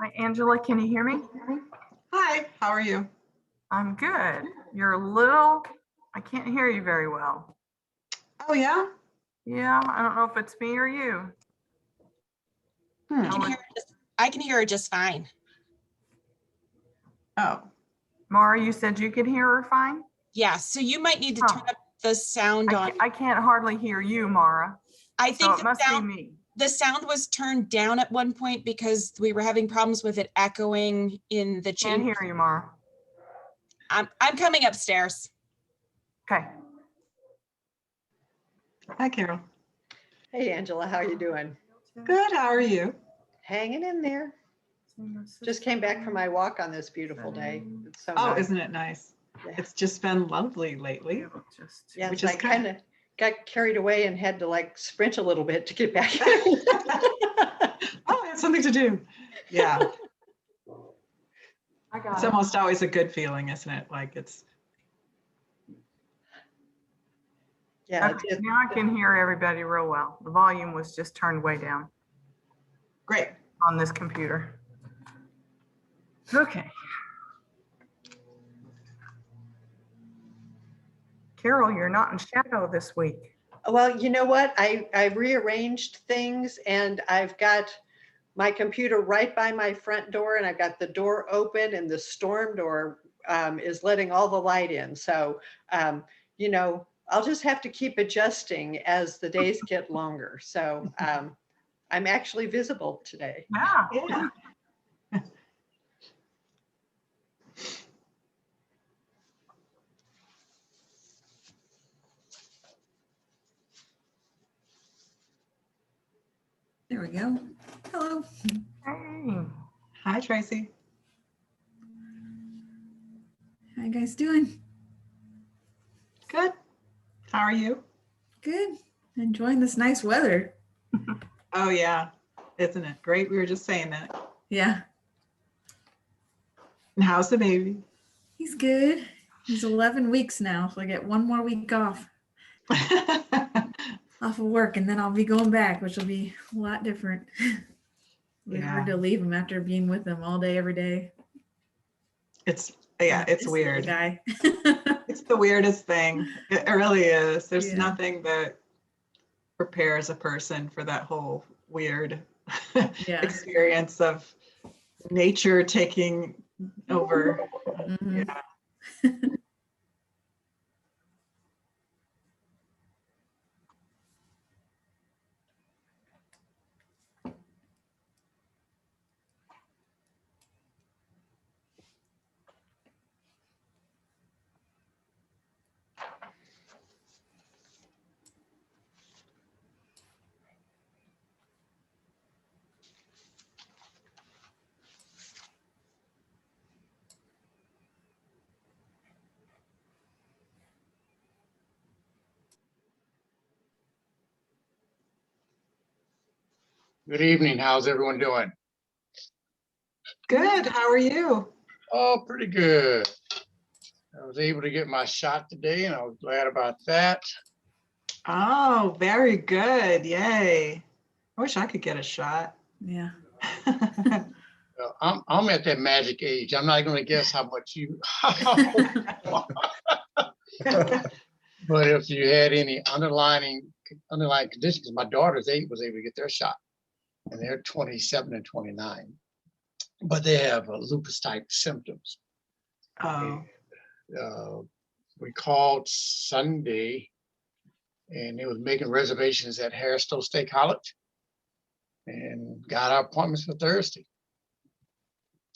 Hi, Angela, can you hear me? Hi, how are you? I'm good. You're a little, I can't hear you very well. Oh, yeah? Yeah, I don't know if it's me or you. Hmm. I can hear her just fine. Oh, Mara, you said you could hear her fine? Yeah, so you might need to turn Huh. up the sound on. I can't hardly hear you, Mara. I So think it must be me. the sound was turned down at one point because we were having problems with it echoing in the Can't chamber. hear you, Mara. I'm coming upstairs. Okay. hi, Carol. Hey, Angela, how you doing? Good, how are you? Hanging in there. Just came back from my walk on this beautiful day. It's so Oh, nice. isn't it nice? Yeah. It's just been lovely lately. Yeah, which so is I good. kind of got carried away and had to like sprint a little bit to get back. Oh, I have something to do. Yeah, I got it's it. almost always a good feeling, isn't it? Like it's, Yeah, Okay, now I can hear everybody real well. The volume was just turned way down great. on this computer. Okay. Carol, you're not in shadow this week. well, you know what? I rearranged things and I've got my computer right by my front door and I've got the door open and the storm door is letting all the light in. So, you know, I'll just have to keep adjusting as the days get longer. So I'm actually visible today. Yeah. Yeah. There we go. Hello. Hey. Hi, Tracy. How you guys doing? Good. How are you? Good. Enjoying this nice weather. Oh, yeah. Isn't it great? We were just saying that. Yeah, And how's the baby? he's good. He's 11 weeks now, so I get one more week off of work, and then I'll be going back, which will be a lot different. It'll be hard to leave him after being with him all day, every day. It's, yeah, it's This little weird. guy. It's the weirdest thing. It really is. There's Yeah. nothing that prepares a person for that whole weird Yeah. experience of nature taking over. Mhm. Yeah. Good evening. How's everyone doing? Good. How are you? Oh, pretty good. I was able to get my shot today and I was glad about that. Oh, very good. Yay. I wish I could get a shot. Yeah. I'm at that magic age. I'm not going to guess how much you, but if you had any underlying conditions, my daughter's 8 was able to get their shot and they're 27 and 29, but they have lupus type symptoms. Oh, We called Sunday and it was making reservations at Harris-Stowe State College and got our appointments for Thursday.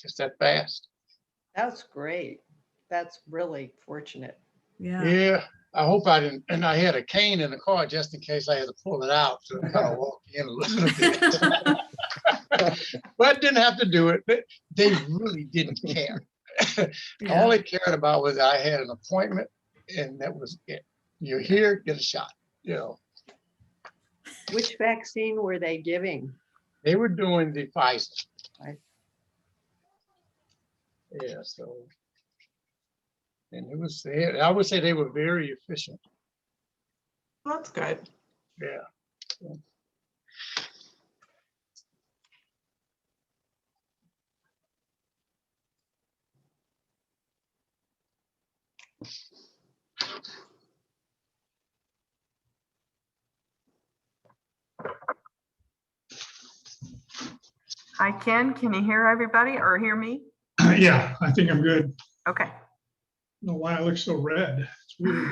Just that fast. That's great. That's really fortunate. Yeah. Yeah, I hope I didn't. And I had a cane in the car just in case I had to pull it out. So I kind of walked in a little bit. But didn't have to do it. They really didn't care. Yeah. All they cared about was I had an appointment and that was it. You're here, get a shot. You know, Which vaccine were they giving? they were doing the Pfizer. Right. Yeah, so. And it was, I would say they were very efficient. that's good. Yeah. Hi, Ken. Can you hear everybody or hear me? Yeah, I think I'm good. Okay. I don't know why I look so red. It's weird.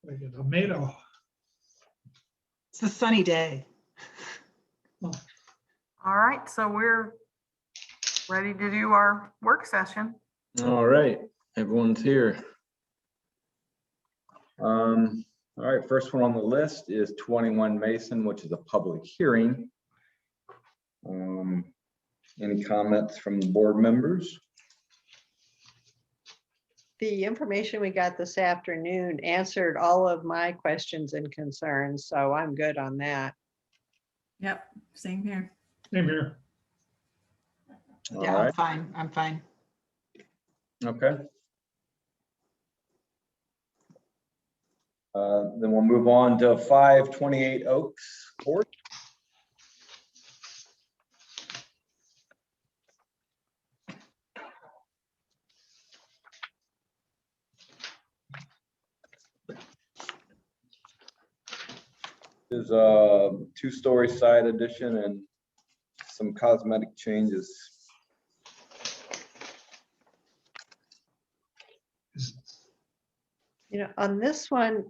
Like a tomato. It's a sunny day. All right. So we're ready to do our work session. All right, everyone's here. All right, first one on the list is 21 Mason, which is a public hearing. Any comments from the board members? The information we got this afternoon answered all of my questions and concerns, so I'm good on that. Yep, same here. Same here. All Yeah, I'm right, fine. I'm fine. okay. Then we'll move on to 528 Oaks Court. Is a two-story side addition and some cosmetic changes. You know, on this one,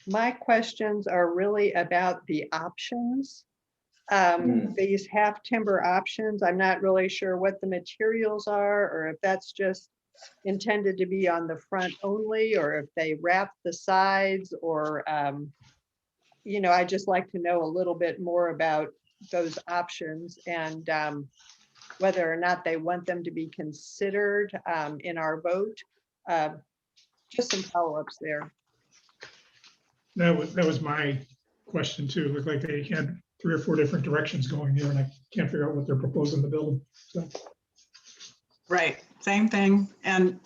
my questions are really about the options. These half timber options, I'm not really sure what the materials are, or if that's just intended to be on the front only, or if they wrap the sides, or, you know, I just like to know a little bit more about those options and whether or not they want them to be considered in our vote. Just some follow-ups there. That was my question too. It looked like they had 3 or 4 different directions going here, and I can't figure out what they're proposing to build. So, Right, same thing. And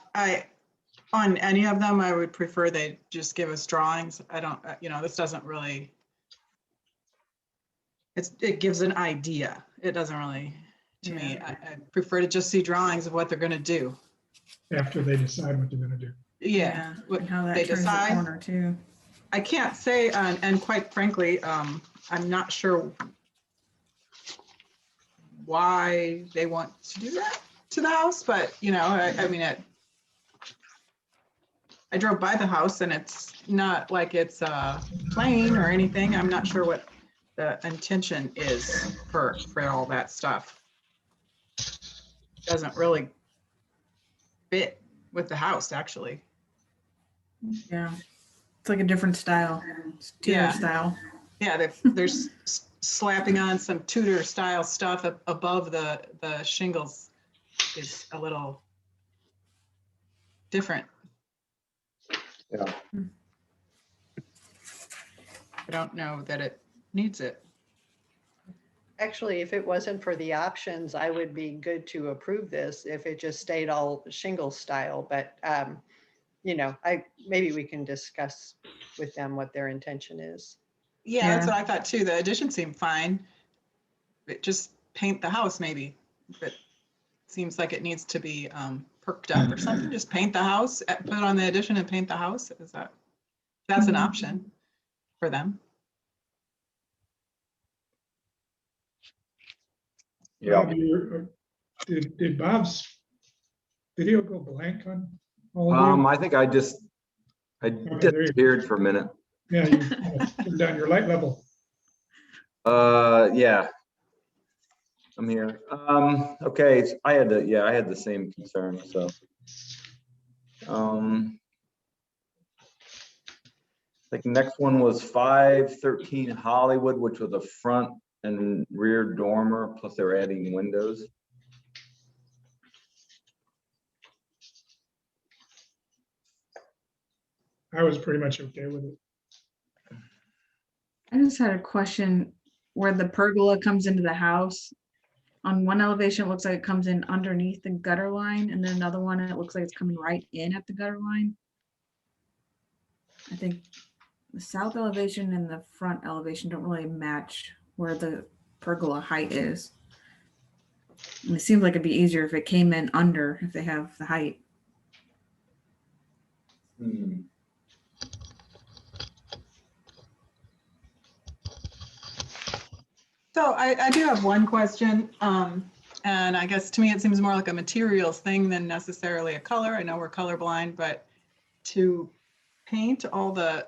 on any of them, I would prefer they just give us drawings. I don't, you know, this doesn't really, it gives an idea. It doesn't really, to me, I prefer to just see drawings of what they're gonna do. after they decide what they're gonna do. Yeah, what And how that they turns the decide. corner too. I can't say, and quite frankly, I'm not sure why they want to do that to the house, but you know, I mean, I drove by the house and it's not like it's plain or anything. I'm not sure what the intention is for all that stuff. Doesn't really fit with the house, actually. Yeah. It's like a different style. It's Tudor Yeah. style. Yeah, there's slapping on some Tudor style stuff above the shingles is a little different. Yeah. I don't know that it needs it. Actually, if it wasn't for the options, I would be good to approve this if it just stayed all shingle style, but you know, maybe we can discuss with them what their intention is. Yeah, that's Yeah. what I thought too. The addition seemed fine. It just paint the house maybe. But it seems like it needs to be perked up or something. Just paint the house, put it on the addition and paint the house. That's an option for them. Yeah. Bob, did Bob's video go blank on all of you? I think I there you go. disappeared for a minute. Yeah, you turned down your light level. Yeah. I'm here. Okay, so I had the same concern, so. I think next one was 513 Hollywood, which was a front and rear dormer, plus they were adding windows. I was pretty much okay with it. I just had a question where the pergola comes into the house. On one elevation, it looks like it comes in underneath the gutter line, and then another one, it looks like it's coming right in at the gutter line. I think the south elevation and the front elevation don't really match where the pergola height is. And it seems like it'd be easier if it came in under, if they have the height. Hmm. So I do have one question, and I guess to me, it seems more like a materials thing than necessarily a color. I know we're colorblind, but to paint all the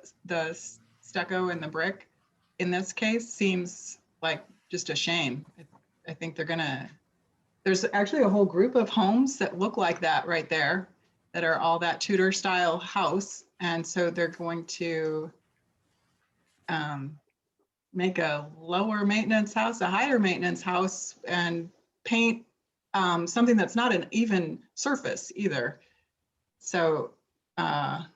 stucco and the brick in this case seems like just a shame. I think there's actually a whole group of homes that look like that right there, that are all that Tudor style house. And so they're going to make a lower maintenance house, a higher maintenance house, and paint something that's not an even surface either. So I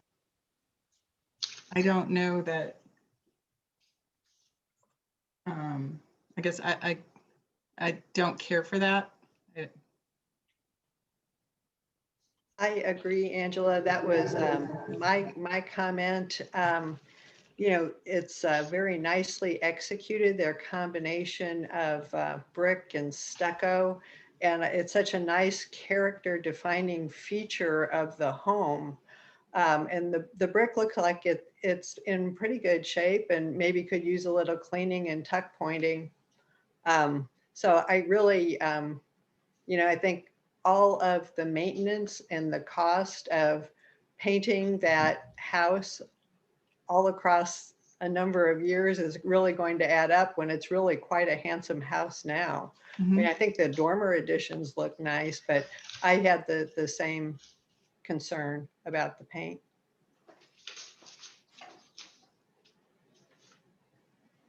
don't know that. I guess I don't care for that. I agree, Angela. That was my comment. You know, it's very nicely executed, their combination of brick and stucco. And it's such a nice character defining feature of the home. And the brick looks like it's in pretty good shape and maybe could use a little cleaning and tuck pointing. So I really, you know, I think all of the maintenance and the cost of painting that house all across a number of years is really going to add up when it's really quite a handsome house now. I mean, I think the dormer additions look nice, but I had the same concern about the paint.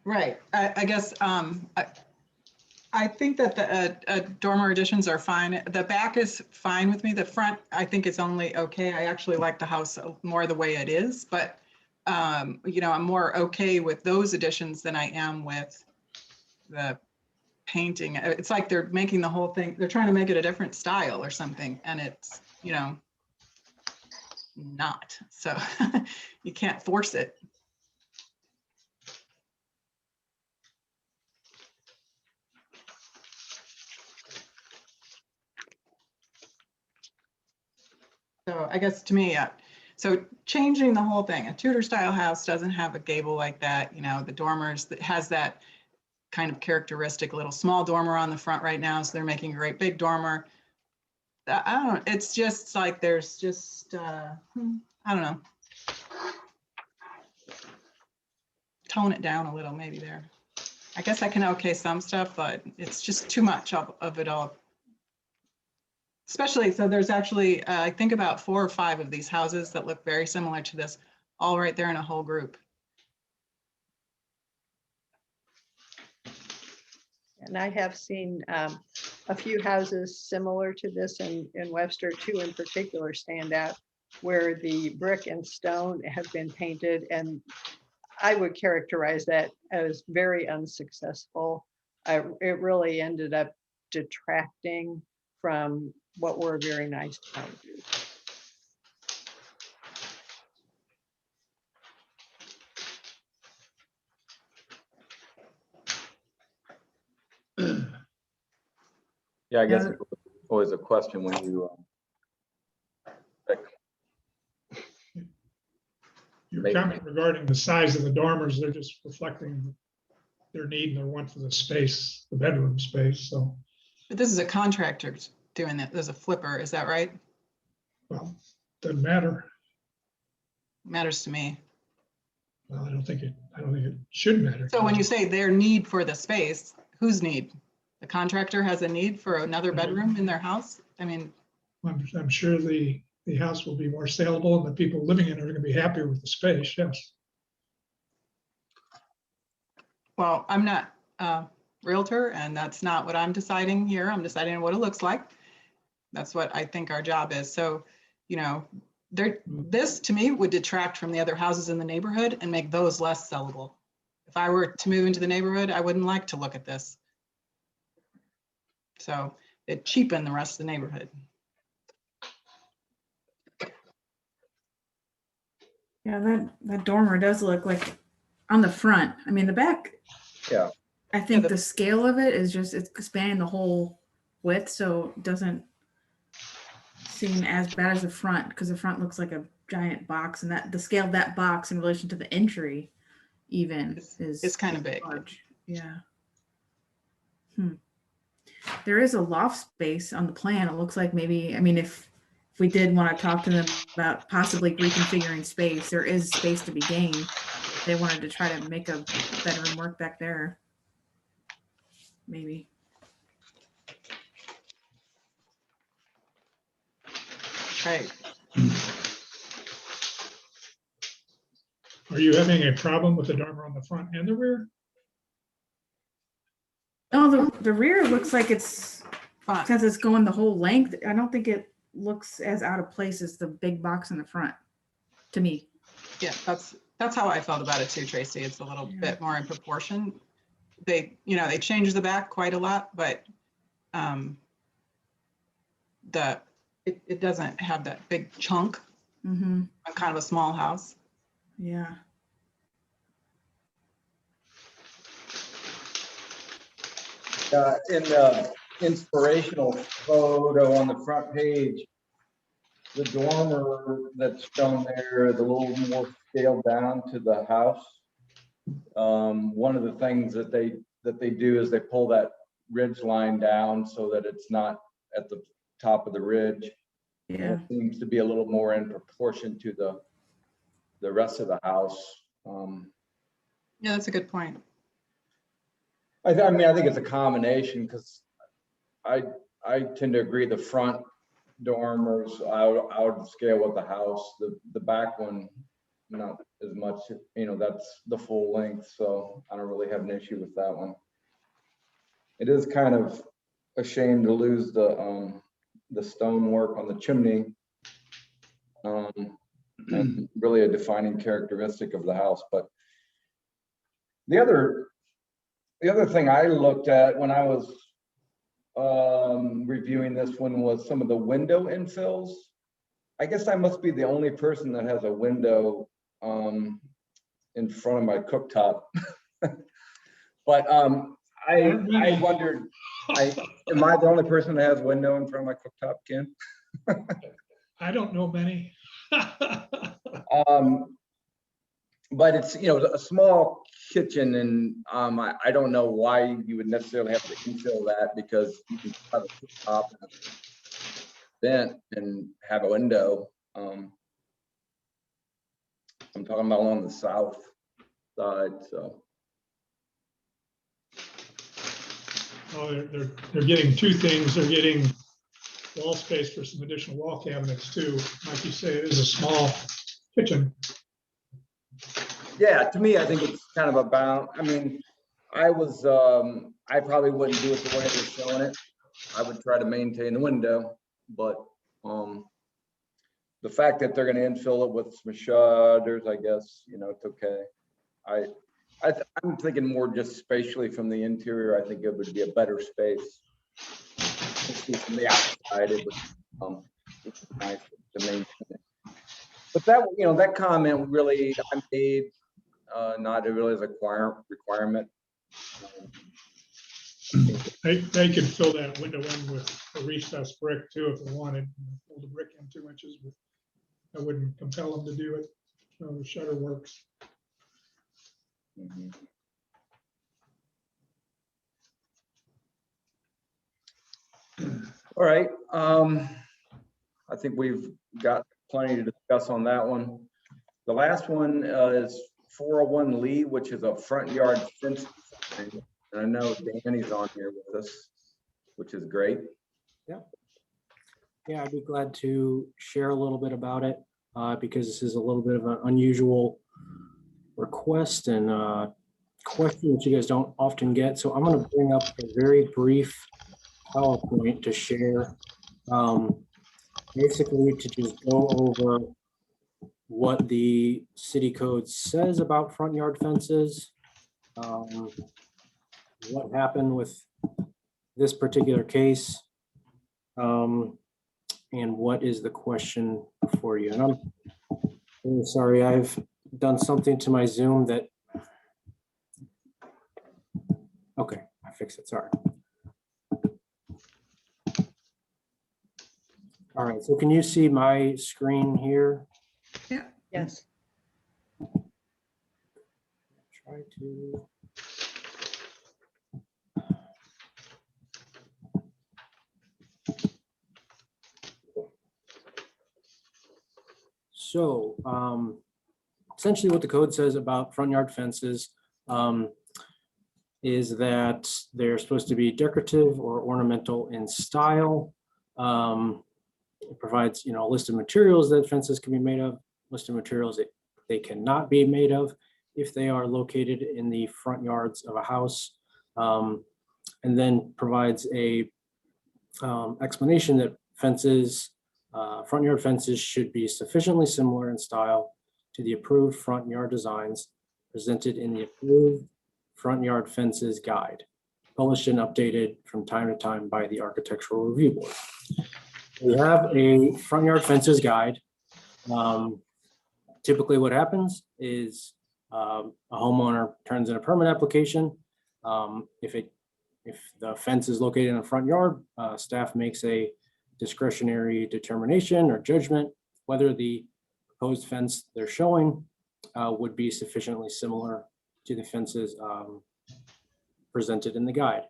Right. I guess I think that the dormer additions are fine. The back is fine with me. The front, I think is only okay. I actually like the house more the way it is, but you know, I'm more okay with those additions than I am with the painting. It's like they're making the whole thing, they're trying to make it a different style or something, and it's, you know, not. So you can't force it. So I guess to me, so changing the whole thing, a Tudor style house doesn't have a gable like that, you know, the dormers that has that kind of characteristic little small dormer on the front right now. So they're making a great big dormer. I don't know. It's just like there's just, I don't know. Tone it down a little maybe there. I guess I can okay some stuff, but it's just too much of it all. Especially, so there's actually, I think about 4 or 5 of these houses that look very similar to this, all right there in a whole group. And I have seen a few houses similar to this in Webster, 2 in particular stand out, where the brick and stone have been painted, and I would characterize that as very unsuccessful. It really ended up detracting from what were very nice houses. Yeah, I guess Yeah. it's always a question when you pick. Your Maybe. comment regarding the size of the dormers, they're just reflecting their need and their want for the space, the bedroom space. So, But this is a contractor doing that. There's a flipper, is that right? well, doesn't matter. Matters to me. Well, I don't think it should matter. So when you say their need for the space, whose need? The contractor has a need for another bedroom in their house? I mean, I'm sure the house will be more saleable and the people living in it are going to be happier with the space. Yes. well, I'm not a realtor, and that's not what I'm deciding here. I'm deciding what it looks like. That's what I think our job is. So, you know, this to me would detract from the other houses in the neighborhood and make those less sellable. If I were to move into the neighborhood, I wouldn't like to look at this. So it cheapened the rest of the neighborhood. Yeah, that dormer does look like on the front. I mean, the back. Yeah. I think the- the scale of it is just, it's spanning the whole width, so it doesn't seem as bad as the front, because the front looks like a giant box, and that the scale of that box in relation to the entry even It's kind of big. large. Yeah. There is a loft space on the plan. It looks like maybe, I mean, if we did want to talk to them about possibly reconfiguring space, there is space to be gained. They wanted to try to make a bedroom work back there. Maybe. Right. Are you having a problem with the dormer on the front and the rear? Oh, the rear looks like it's, Fine. since it's going the whole length, I don't think it looks as out of place as the big box in the front, to me. Yeah, that's how I felt about it too, Tracy. It's a little bit more in proportion. They changed the back quite a lot, but it doesn't have that big chunk Mm-hmm. of kind of a small house. Yeah. In the inspirational photo on the front page, the dormer that's shown there is a little more scaled down to the house. One of the things that they do is they pull that ridge line down so that it's not at the top of the ridge. Yeah. It seems to be a little more in proportion to the rest of the house. Yeah, that's a good point. I mean, I think it's a combination, because I tend to agree the front dormers out of scale with the house. The back one, not as much, that's the full length, so I don't really have an issue with that one. It is kind of a shame to lose the stonework on the chimney. And really a defining characteristic of the house. But the other thing I looked at when I was reviewing this one was some of the window infills. I guess I must be the only person that has a window in front of my cooktop. But I wondered, am I the only person that has a window in front of my cooktop, Ken? I don't know many. But it's, a small kitchen, and I don't know why you would necessarily have to infill that, because you can have a cooktop and a vent and have a window. I'm talking about along the south side, so. Oh, they're getting two things. They're getting wall space for some additional wall cabinets too. Like you say, it is a small kitchen. Yeah, to me, I think it's kind of about, I mean, I probably wouldn't do it the way they're showing it. I would try to maintain the window, but the fact that they're gonna infill it with some shutters, I guess, it's okay. I'm thinking more just spatially from the interior. I think it would be a better space. From the outside, it would be nice to maintain it. But that comment really I made, not really as a requirement. They could fill that window in with a recessed brick too if they wanted. Pull the brick in 2 inches, but I wouldn't compel them to do it. The shutter works. Mhm. All right. I think we've got plenty to discuss on that one. The last one is 401 Lee, which is a front yard fence design. And I know Danny's on here with us, which is great. Yeah, I'd be glad to share a little bit about it because this is a little bit of an unusual request and question that you guys don't often get. So I'm going to bring up a very brief PowerPoint to share, basically to just go over what the city code says about front yard fences, what happened with this particular case, and what is the question for you. And I'm really sorry, I've done something to my Zoom that, okay, I fixed it, sorry. All right, so can you see my screen here? Yes. Try to. So essentially what the code says about front yard fences is that they're supposed to be decorative or ornamental in style. It provides, a list of materials that fences can be made of, list of materials that they cannot be made of if they are located in the front yards of a house, and then provides a explanation that fences, front yard fences should be sufficiently similar in style to the approved front yard designs presented in the approved front yard fences guide, published and updated from time to time by the Architectural Review Board. We have a front yard fences guide. Typically what happens is a homeowner turns in a permit application. If the fence is located in a front yard, staff makes a discretionary determination or judgment whether the proposed fence they're showing would be sufficiently similar to the fences presented in the guide.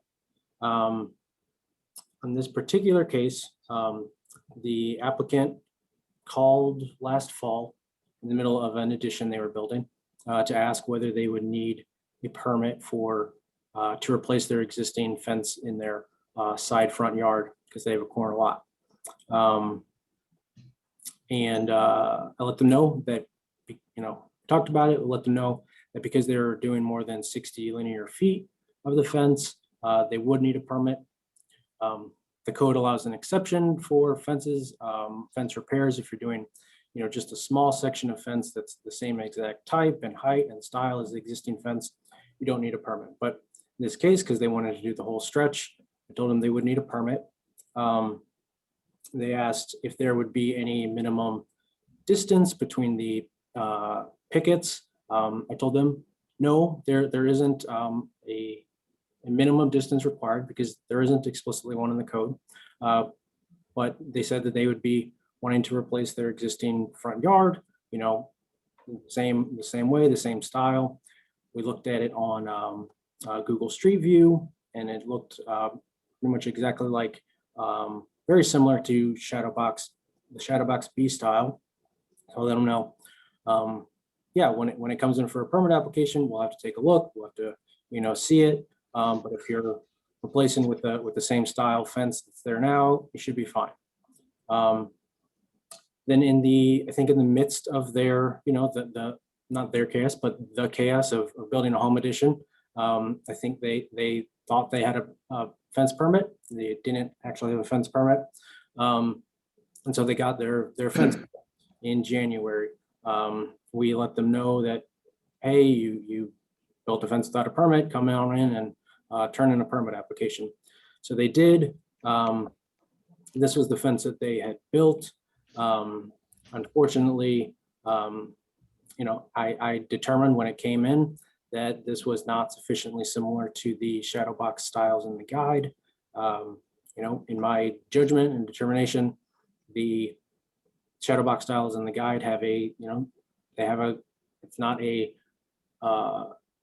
In this particular case, the applicant called last fall in the middle of an addition they were building to ask whether they would need a permit for to replace their existing fence in their side front yard because they have a corner lot. I let them know that, talked about it, let them know that because they're doing more than 60 linear feet of the fence, they would need a permit. The code allows an exception for fences, fence repairs. If you're doing, just a small section of fence that's the same exact type and height and style as the existing fence, you don't need a permit. But in this case, because they wanted to do the whole stretch, I told them they would need a permit. They asked if there would be any minimum distance between the pickets. I told them, no, there isn't a minimum distance required because there isn't explicitly one in the code. But they said that they would be wanting to replace their existing front yard, the same way, the same style. We looked at it on Google Street View, and it looked pretty much exactly like, very similar to the Shadowbox B style. So let them know. Yeah, when it comes in for a permit application, we'll have to take a look. We'll have to, see it. But if you're replacing with the same style fence that's there now, you should be fine. Then I think in the midst of their, not their chaos, but the chaos of building a home addition, I think they thought they had a fence permit. They didn't actually have a fence permit. And so they got their fence in January. We let them know that, hey, you built a fence without a permit, come on in and turn in a permit application. So they did. This was the fence that they had built. Unfortunately, I determined when it came in that this was not sufficiently similar to the shadow box styles in the guide. In my judgment and determination, the shadow box styles in the guide have it's not a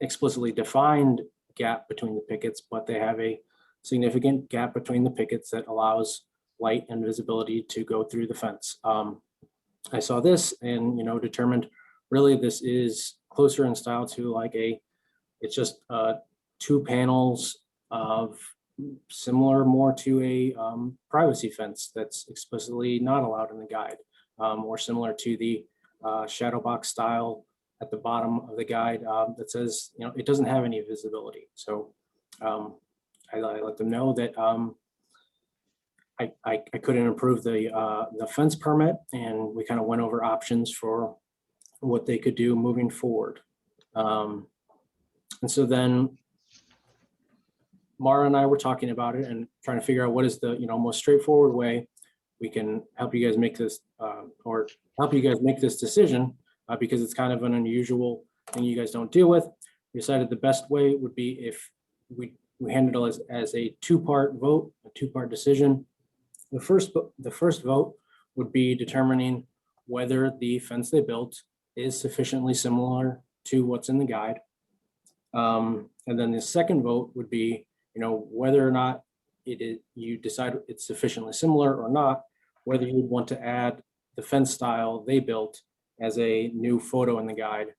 explicitly defined gap between the pickets, but they have a significant gap between the pickets that allows light and visibility to go through the fence. I saw this and, determined really this is closer in style to like it's just 2 panels of similar more to a privacy fence that's explicitly not allowed in the guide, or similar to the shadow box style at the bottom of the guide that says, it doesn't have any visibility. So I let them know that I couldn't approve the fence permit, and we kind of went over options for what they could do moving forward. And so then Mara and I were talking about it and trying to figure out what is the most straightforward way we can help you guys make this or help you guys make this decision, because it's kind of an unusual thing you guys don't deal with. We decided the best way would be if we handle it as a 2-part vote, a 2-part decision. The first vote would be determining whether the fence they built is sufficiently similar to what's in the guide. And then the second vote would be, whether or not you decide it's sufficiently similar or not, whether you would want to add the fence style they built as a new photo in the guide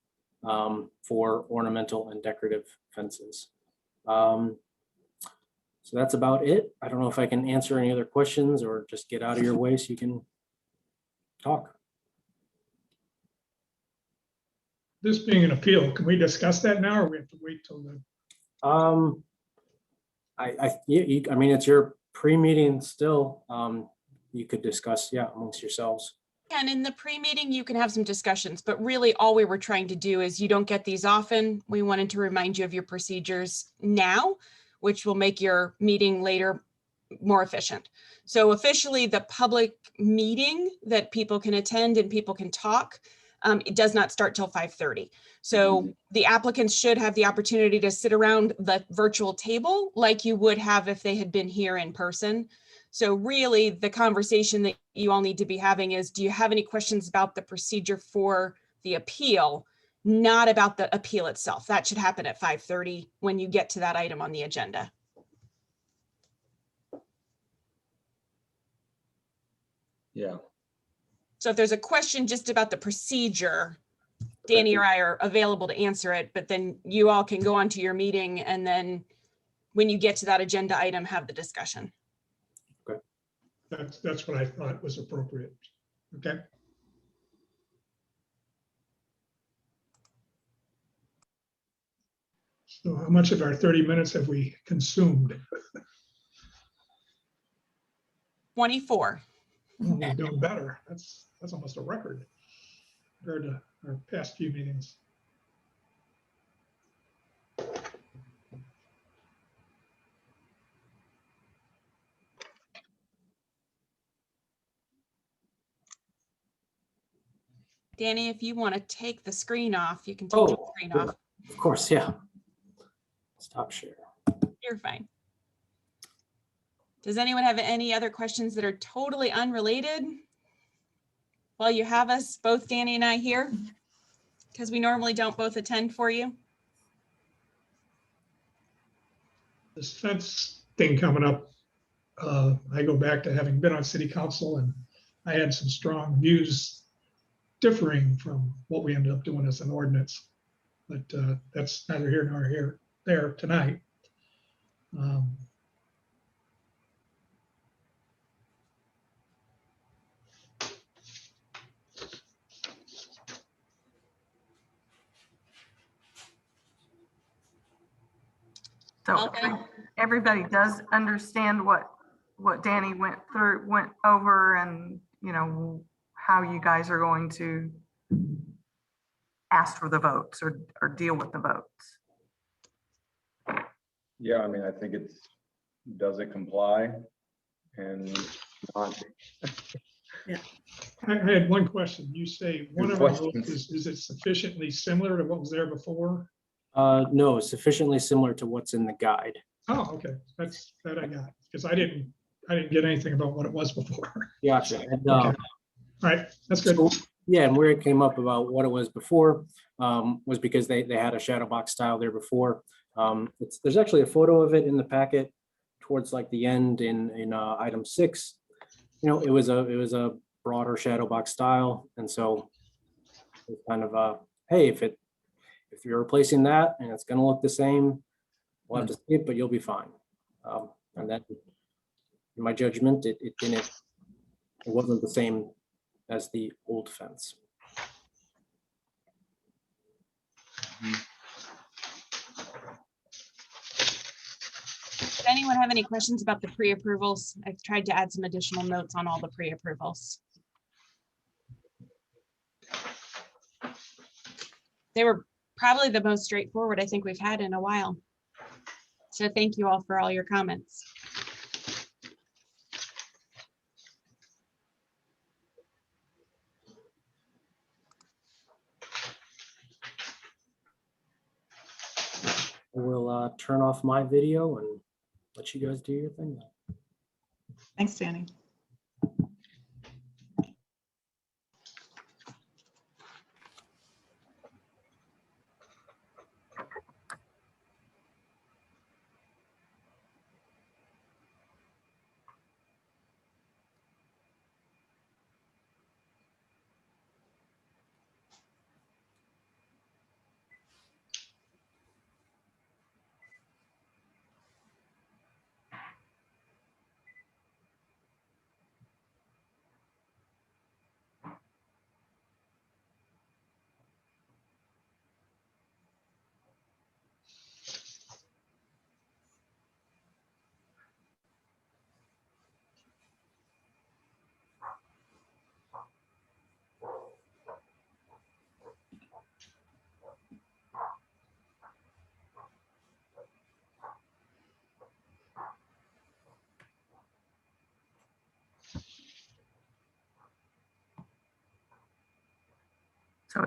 for ornamental and decorative fences. So that's about it. I don't know if I can answer any other questions or just get out of your way so you can talk. This being an appeal, can we discuss that now or we have to wait till the, I mean, it's your pre-meeting still. You could discuss, amongst yourselves. And in the pre-meeting, you can have some discussions, but really all we were trying to do is you don't get these often. We wanted to remind you of your procedures now, which will make your meeting later more efficient. So officially the public meeting that people can attend and people can talk, it does not start till 5:30. So the applicants should have the opportunity to sit around the virtual table like you would have if they had been here in person. So really the conversation that you all need to be having is, do you have any questions about the procedure for the appeal, not about the appeal itself? That should happen at 5:30 when you get to that item on the agenda. Yeah. So if there's a question just about the procedure, Danny or I are available to answer it, but then you all can go on to your meeting and then when you get to that agenda item, have the discussion. that's what I thought was appropriate. Okay. So how much of our 30 minutes have we consumed? 24. Oh, we're doing better. That's almost a record compared to our past few meetings. Danny, if you want to take the screen off, you can take the Oh, screen sure. off. Of course, yeah. Stop share. You're fine. Does anyone have any other questions that are totally unrelated? While you have us, both Danny and I here, because we normally don't both attend for you. This fence thing coming up, I go back to having been on city council and I had some strong views differing from what we ended up doing as an ordinance. But that's neither here nor there tonight. So Okay. everybody does understand what Danny went over and, how you guys are going to ask for the votes or deal with the votes. Yeah, I mean, I think does it comply? And not, I had one question. You say one of our votes questions. is it sufficiently similar to what was there before? No, sufficiently similar to what's in the guide. Oh, okay. That's that I got, because I didn't get anything about what it was before. Gotcha. And, Okay. All right, that's good. so, yeah, and where it came up about what it was before was because they had a shadow box style there before. There's actually a photo of it in the packet towards like the end in item 6. It was a broader shadow box style, and so it's kind of hey, if you're replacing that and it's going to look the same, we'll have to see it, but you'll be fine. And then, in my judgment, it wasn't the same as the old fence. Does anyone have any questions about the pre-approvals? I've tried to add some additional notes on all the pre-approvals. They were probably the most straightforward I think we've had in a while. So thank you all for all your comments. We'll turn off my video and let you guys do your thing. Thanks, Danny.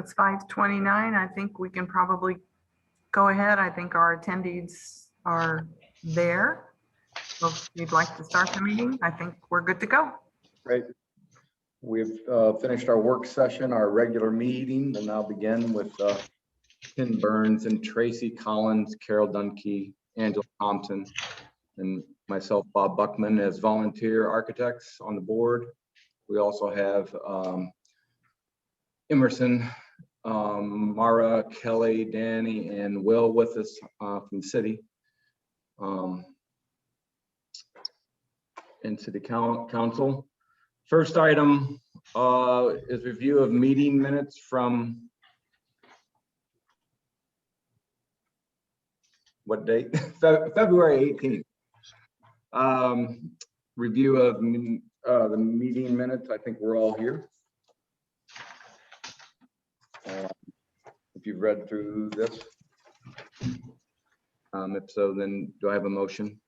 it's 5:29. I think we can probably go ahead. I think our attendees are there. So if you'd like to start the meeting, I think we're good to go. Great. We've finished our work session, our regular meeting. We'll now begin with Ken Burns and Tracy Collins, Carol Dunke, Angela Thompson, and myself, Bob Buckman, as volunteer architects on the board. We also have Emerson, Mara, Kelly, Danny, and Will with us from the city. And City Council. First item is review of meeting minutes from what date? February 18th. Review of the meeting minutes. I think we're all here. If you've read through this. If so, then do I have a motion?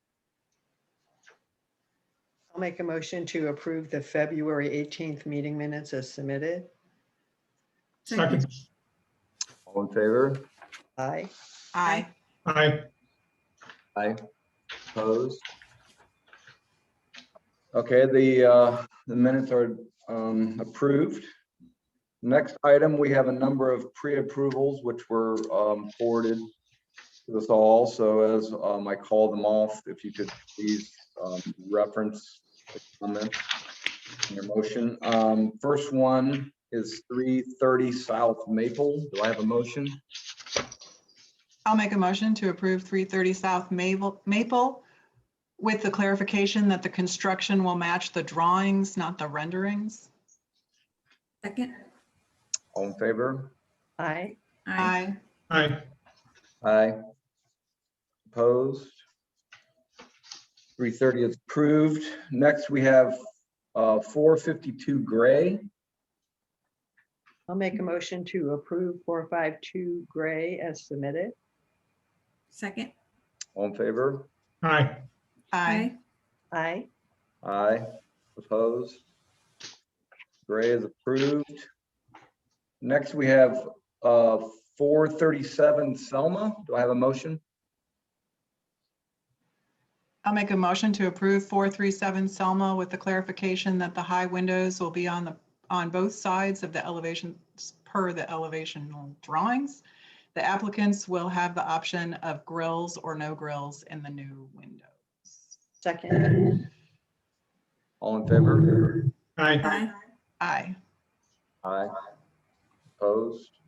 I'll make a motion to approve the February 18th meeting minutes as submitted. Second. All in favor? Aye. Aye. Aye. Aye. Opposed? Okay, the minutes are approved. Next item, we have a number of pre-approvals which were forwarded to us all. So as I call them off, if you could please reference the comments in your motion. First one is 330 South Maple. Do I have a motion? I'll make a motion to approve 330 South Maple with the clarification that the construction will match the drawings, not the renderings. Second. All in favor? Aye. Aye. Aye. Aye. Opposed? 330 is approved. Next, we have 452 Gray. I'll make a motion to approve 452 Gray as submitted. Second. All in favor? Aye. Aye. Aye. Aye. Opposed? Gray is approved. Next, we have 437 Selma. Do I have a motion? I'll make a motion to approve 437 Selma with the clarification that the high windows will be on both sides of the elevations per the elevational drawings. The applicants will have the option of grills or no grills in the new windows. Second. All in favor? Aye. Aye. Aye. Aye. Opposed?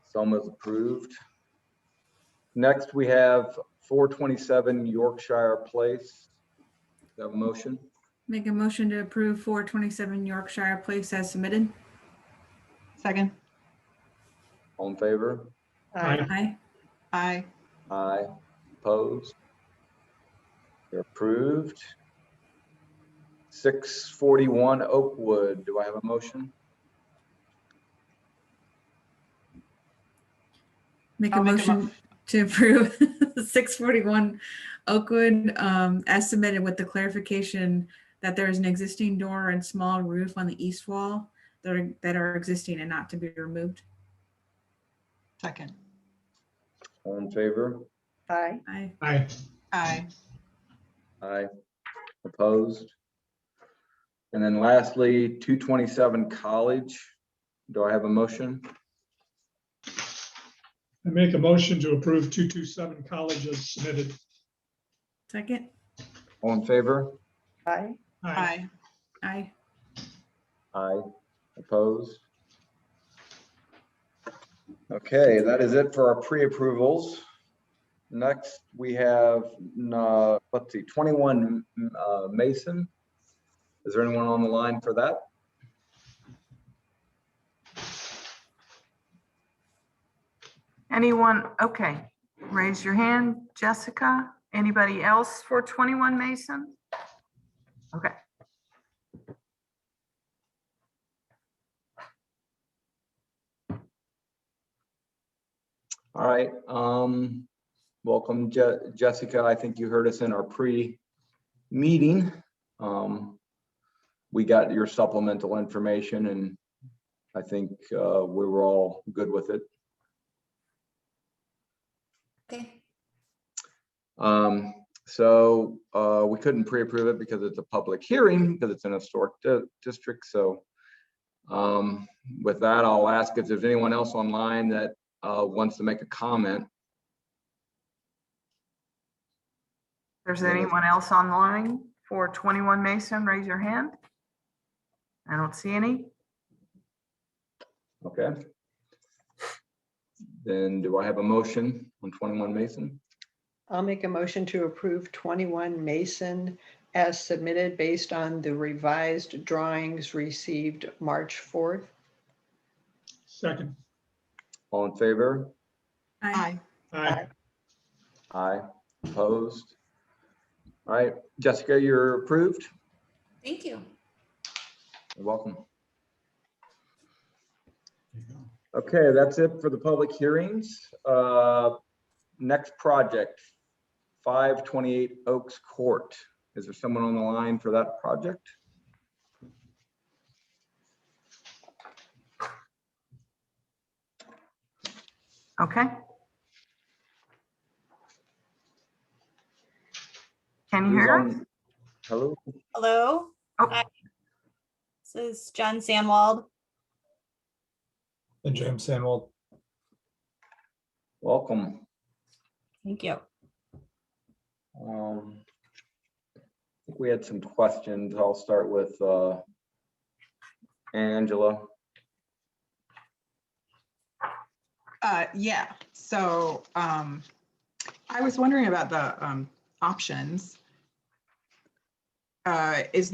Selma's approved. Next, we have 427 Yorkshire Place. Do I have a motion? Make a motion to approve 427 Yorkshire Place as submitted. Second. All in favor? Aye. Aye. Aye. Aye. Opposed? They're approved. 641 Oakwood. Do I have a motion? Make a I'll make a motion to approve 641 Oakwood as submitted with the clarification that there is an existing door and small roof on the east wall that are existing and not to be removed. Second. All in favor? Aye. Aye. Aye. Aye. Aye. Opposed? And then lastly, 227 College. Do I have a motion? I make a motion to approve 227 College as submitted. Second. All in favor? Aye. Aye. Aye. Aye. Opposed? Okay, that is it for our pre-approvals. Next, we have, let's see, 21 Mason. Is there anyone on the line for that? Anyone? Okay, raise your hand. Jessica, anybody else for 21 Mason? Okay. All right, welcome Jessica. I think you heard us in our pre-meeting. We got your supplemental information and I think we were all good with it. Okay. So we couldn't pre-approve it because it's a public hearing, because it's an historic district. So with that, I'll ask if there's anyone else online that wants to make a comment. If there's anyone else online for 21 Mason, raise your hand. I don't see any. Okay. Then do I have a motion on 21 Mason? I'll make a motion to approve 21 Mason as submitted based on the revised drawings received March 4th. Second. All in favor? Aye. Aye. Aye. Opposed? All right, Jessica, you're approved. Thank you. You're welcome. Okay, that's it for the public hearings. Next project, 528 Oaks Court. Is there someone on the line for that project? Okay. Can you Who's hear us? on? Hello? Hello. Oh. Hi. This is Jen Sandwald. And James Sandwell. Welcome. Thank you. I think we had some questions. I'll start with Angela. Yeah, so I was wondering about the options. Is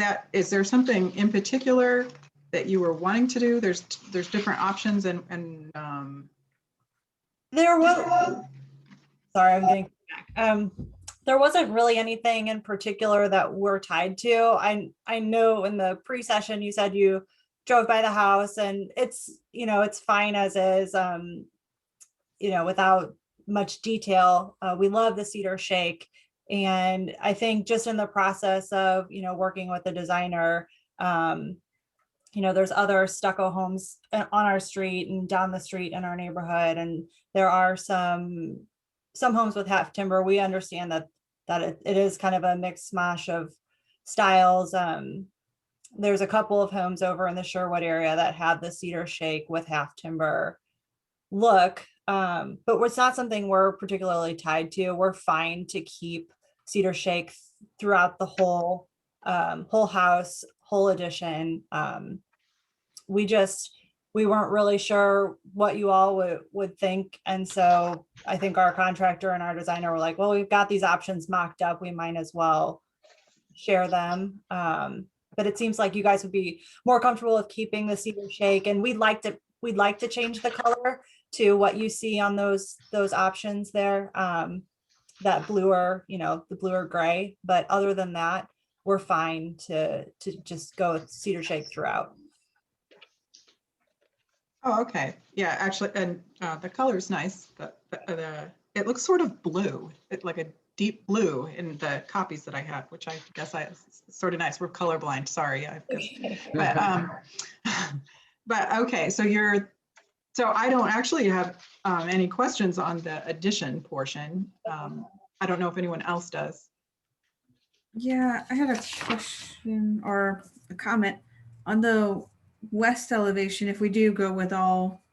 there something in particular that you were wanting to do? There's different options and There was, sorry, I'm getting back. There wasn't really anything in particular that we're tied to. I know in the pre-session you said you drove by the house and it's, it's fine as is, without much detail. We love the cedar shake. And I think just in the process of, working with the designer, there's other stucco homes on our street and down the street in our neighborhood. And there are some homes with half timber. We understand that it is kind of a mixed mash of styles. There's a couple of homes over in the Sherwood area that have the cedar shake with half timber look. But it's not something we're particularly tied to. We're fine to keep cedar shake throughout the whole house, whole addition. We weren't really sure what you all would think. And so I think our contractor and our designer were like, well, we've got these options mocked up. We might as well share them. But it seems like you guys would be more comfortable with keeping the cedar shake. And we'd like to change the color to what you see on those options there. That bluer, the bluer gray. But other than that, we're fine to just go with cedar shake throughout. oh, okay. Yeah, actually, and the color is nice, but it looks sort of blue, like a deep blue in the copies that I have, which I guess it's sort of nice. We're colorblind, sorry. But okay, so I don't actually have any questions on the addition portion. I don't know if anyone else does. Yeah, I had a question or a comment on the west elevation. If we do go with all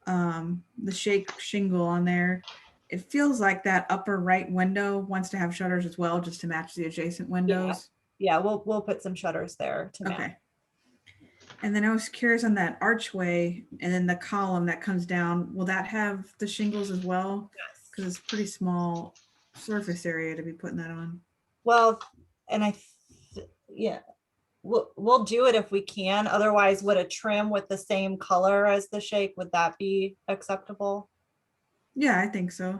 the shake shingle on there, it feels like that upper right window wants to have shutters as well, just to match the adjacent windows. Yeah, we'll put some shutters there to match. Okay. And then I was curious on that archway and then the column that comes down, will that have the shingles as well? Yes. Because it's pretty small surface area to be putting that on. Well, and we'll do it if we can. Otherwise, would a trim with the same color as the shake, would that be acceptable? Yeah, I think so.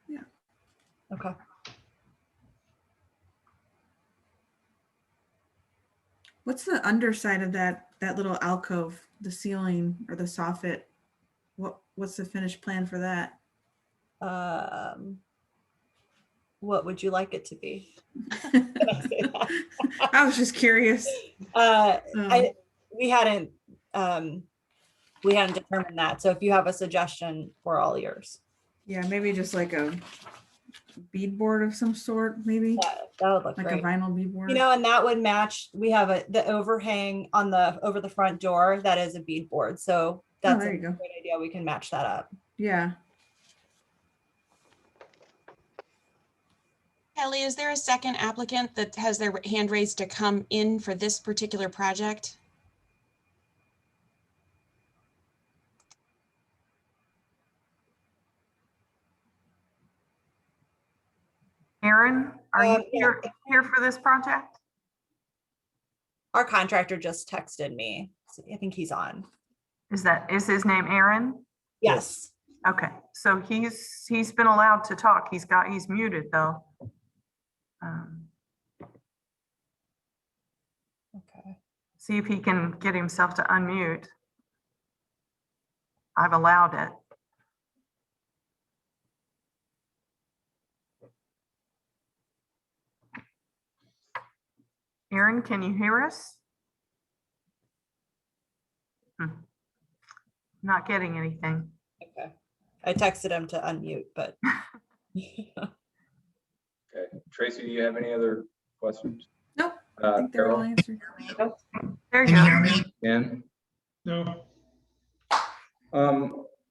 Yeah. Okay. What's the underside of that little alcove, the ceiling or the soffit? What's the finished plan for that? what would you like it to be? Can I say that? I was just curious. We hadn't determined that. So if you have a suggestion, we're all ears. Yeah, maybe just like a beadboard of some sort, maybe That would look like great. a vinyl beadboard. You know, and that would match, we have the overhang on over the front door. That is a beadboard. So that's there a you go. great idea. We can match that up. Yeah. Kelly, is there a second applicant that has their hand raised to come in for this particular project? Aaron, are you Yeah. here for this project? Our contractor just texted me. So I think he's on. Is his name Aaron? Yes. Okay, so he's been allowed to talk. He's muted though. Okay. See if he can get himself to unmute. I've allowed it. Aaron, can you hear us? Not getting anything. Okay. I texted him to unmute, but. Okay, Tracy, do you have any other questions? Nope. I think they're all Carol, answered. There you Can you hear go. me? Ken? No,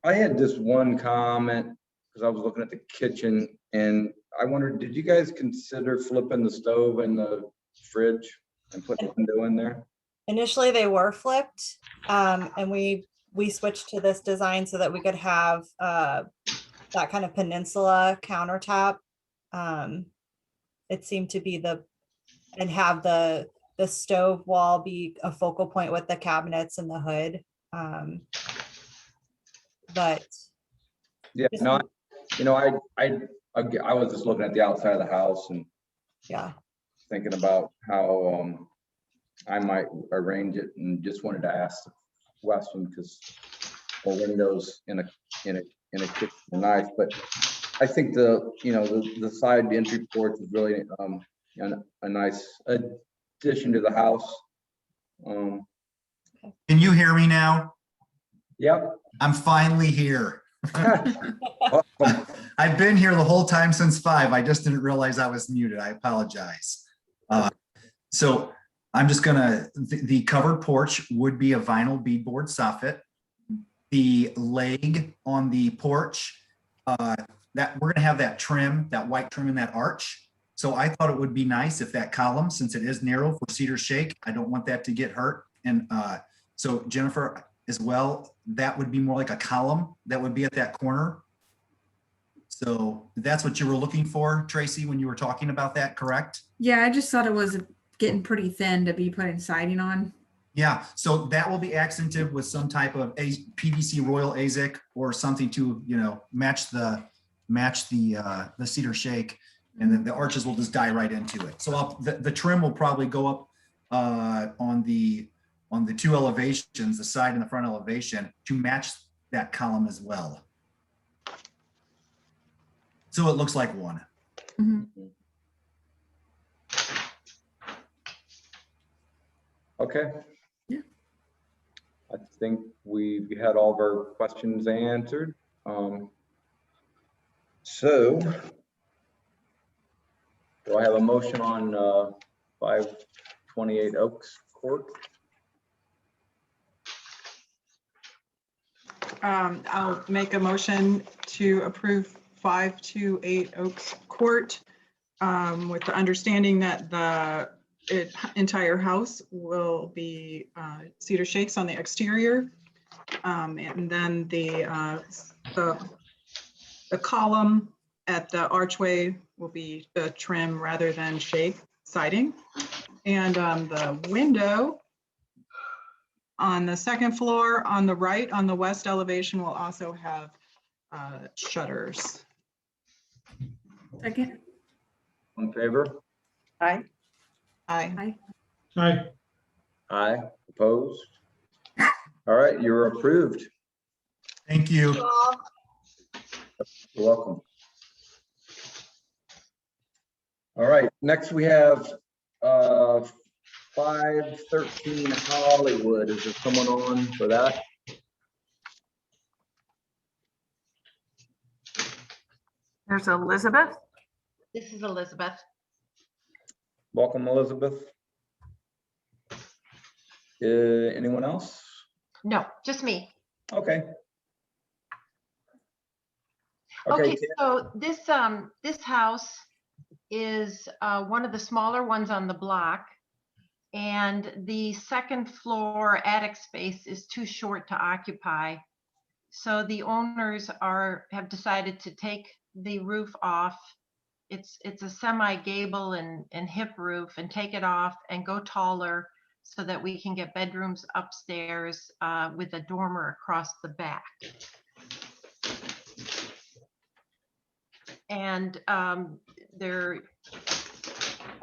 I had just one comment, because I was looking at the kitchen, and I wondered, did you guys consider flipping the stove and the fridge and putting a window in there? Initially, they were flipped, and we switched to this design so that we could have that kind of peninsula countertop. It seemed to be and have the stove wall be a focal point with the cabinets and the hood. But Yeah, no, I was just looking at the outside of the house and yeah, thinking about how I might arrange it, and just wanted to ask the question because windows in a kitchen are nice, but I think the side entry porch is really a nice addition to the house. Can you hear me now? Yep. I'm finally here. Awesome. I've been here the whole time since 5. I just didn't realize I was muted. I apologize. So I'm just the covered porch would be a vinyl beadboard soffit. The leg on the porch, that we're gonna have that trim, that white trim in that arch. So I thought it would be nice if that column, since it is narrow for cedar shake, I don't want that to get hurt. And so Jennifer as well, that would be more like a column that would be at that corner. So that's what you were looking for, Tracy, when you were talking about that, correct? Yeah, I just thought it was getting pretty thin to be putting siding on. Yeah, so that will be accented with some type of PVC Royal AZIC or something to, match the cedar shake, and then the arches will just die right into it. So the trim will probably go up on the 2 elevations, the side and the front elevation, to match that column as well. So it looks like one. Mhm. Okay. Yeah. I think we had all of our questions answered. So do I have a motion on 528 Oaks Court? I'll make a motion to approve 528 Oaks Court with the understanding that the entire house will be cedar shakes on the exterior. And then the column at the archway will be the trim rather than shake siding. And the window on the second floor on the right, on the west elevation, will also have shutters. Second. In favor? Aye. Aye. hi, Aye. Opposed? All right, you're approved. Thank you. You're welcome. All right, next we have 513 Hollywood. Is there someone on for that? There's Elizabeth. This is Elizabeth. Welcome, Elizabeth. Anyone else? No, just me. Okay. Okay, Tim. so this house is one of the smaller ones on the block. And the second floor attic space is too short to occupy. So the owners have decided to take the roof off. It's a semi-gable and hip roof, and take it off and go taller so that we can get bedrooms upstairs with a dormer across the back. And they're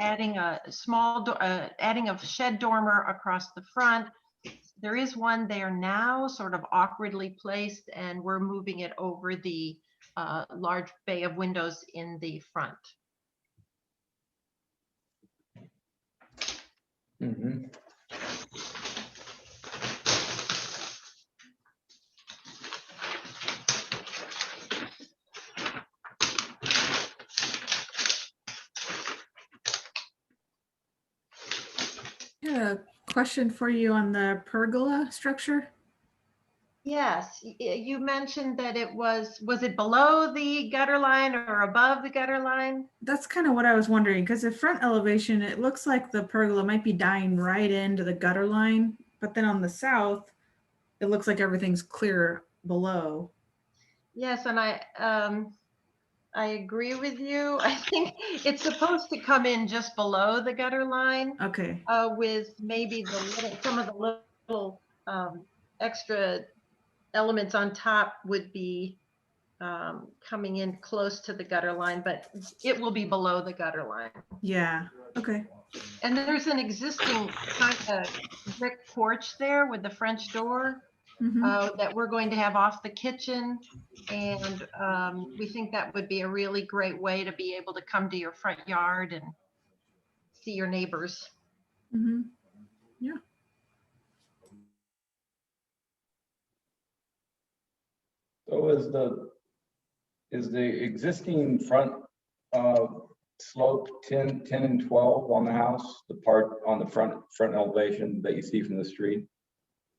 adding a adding a shed dormer across the front. There is one there now, sort of awkwardly placed, and we're moving it over the large bay of windows in the front. Mhm. I had a question for you on the pergola structure. Yes, you mentioned that was it below the gutter line or above the gutter line? That's kind of what I was wondering, because the front elevation, it looks like the pergola might be dying right into the gutter line, but then on the south, it looks like everything's clear below. Yes, and I agree with you. I think it's supposed to come in just below the gutter line. Okay. With maybe some of the little extra elements on top would be coming in close to the gutter line, but it will be below the gutter line. Yeah. Okay. And there's an existing kind of brick porch there with the French door Mhm. that we're going to have off the kitchen. And we think that would be a really great way to be able to come to your front yard and see your neighbors. Mhm. Yeah. So is the existing front slope 10 and 12 on the house, the part on the front elevation that you see from the street?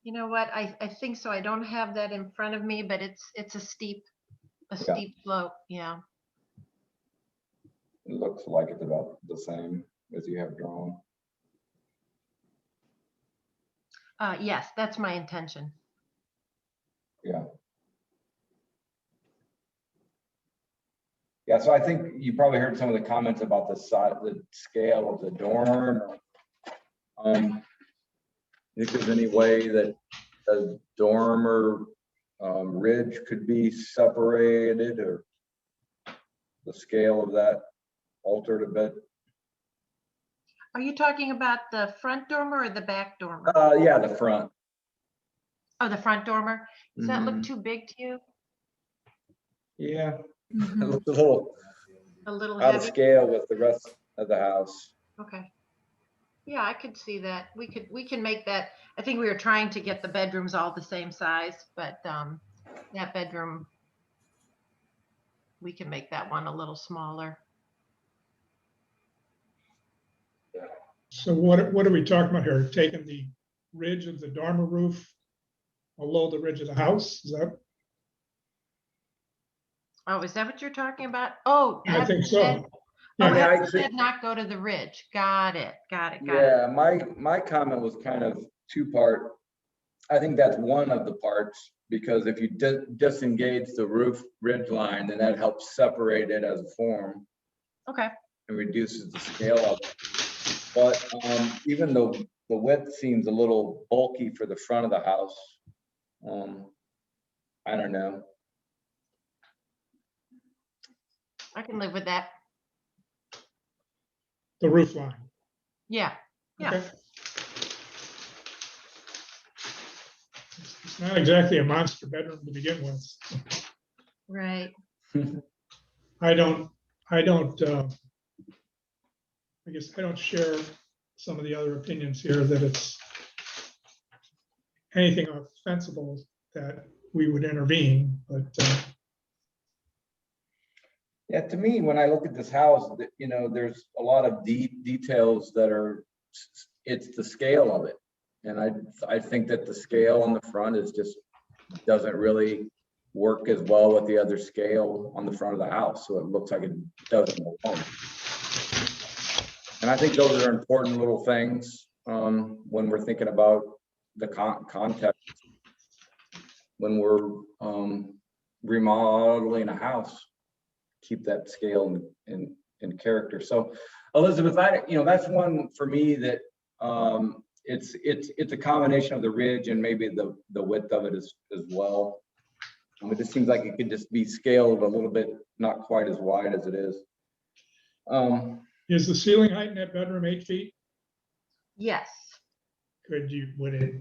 You know what? I think so. I don't have that in front of me, but it's a steep slope. Yeah. It looks like it's about the same as you have drawn. Yes, that's my intention. Yeah. Yeah, so I think you probably heard some of the comments about the size, the scale of the dorm. If there's any way that a dormer ridge could be separated, or the scale of that altered a bit. Are you talking about the front dormer or the back dormer? Yeah, the front. Oh, the front dormer. Does that look Mhm. too big to you? Yeah, Mhm. it looks a little A little out of heavy? scale with the rest of the house. Okay. Yeah, I could see that. We can make that. I think we were trying to get the bedrooms all the same size, but that bedroom, we can make that one a little smaller. So what are we talking about here? Taking the ridge of the dormer roof below the ridge of the house? Is that? Oh, is that what you're talking about? Oh, I have think the so. shed- Yeah. oh, Yeah, have I the think- shed not go to the ridge. Got it. Yeah, my comment was kind of two-part. I think that's one of the parts, because if you disengage the roof ridge line, then that helps separate it as a form Okay. and reduces the scale of it. But even though the width seems a little bulky for the front of the house, I don't know. I can live with that. The roof line. Yeah. Yeah. Okay. It's not exactly a monster bedroom to begin with. Right. I don't I guess I don't share some of the other opinions here that it's anything offensible that we would intervene, but Yeah, to me, when I look at this house, you know, there's a lot of details that are, it's the scale of it. And I think that the scale on the front is just, doesn't really work as well with the other scale on the front of the house. So it looks like it doesn't belong. And I think those are important little things when we're thinking about the context, when we're remodeling a house, keep that scale and character. So Elizabeth, that's one for me that it's a combination of the ridge and maybe the width of it as well. It just seems like it could just be scaled a little bit, not quite as wide as it is. Is the ceiling height in that bedroom 8 feet? Yes. Would it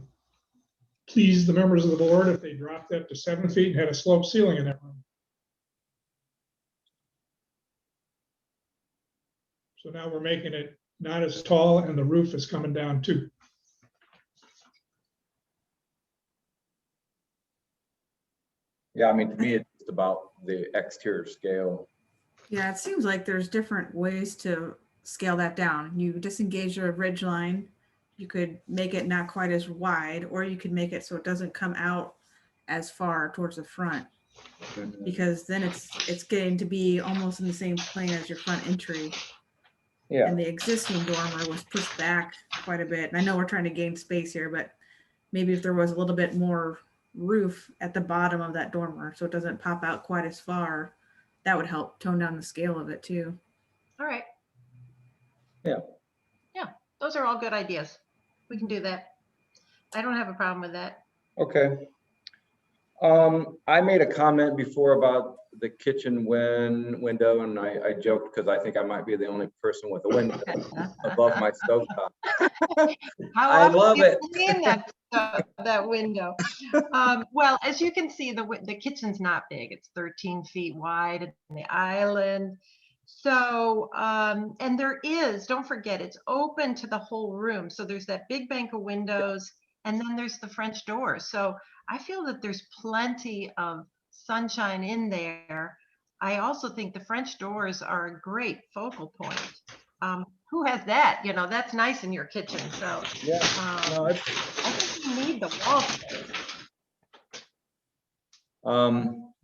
please the members of the board if they dropped that to 7 feet and had a sloped ceiling in that room? So now we're making it not as tall and the roof is coming down too. Yeah, I mean, to me, it's about the exterior scale. Yeah, it seems like there's different ways to scale that down. You disengage your ridge line, you could make it not quite as wide, or you could make it so it doesn't come out as far towards the front, because then it's getting to be almost in the same plane as your front entry. Yeah. And the existing dormer was pushed back quite a bit. And I know we're trying to gain space here, but maybe if there was a little bit more roof at the bottom of that dormer so it doesn't pop out quite as far, that would help tone down the scale of it too. All right. Yeah. Yeah, those are all good ideas. We can do that. I don't have a problem with that. Okay. I made a comment before about the kitchen window, and I joked because I think I might be the only person with a window above my stovetop. How I often love do you it. clean that window? Well, as you can see, the kitchen's not big. It's 13 feet wide in the island. So, and there is, don't forget, it's open to the whole room. So there's that big bank of windows, and then there's the French door. So I feel that there's plenty of sunshine in there. I also think the French doors are a great focal point. Who has that? You know, that's nice in your kitchen. So Yeah, no, I think you need the wall space.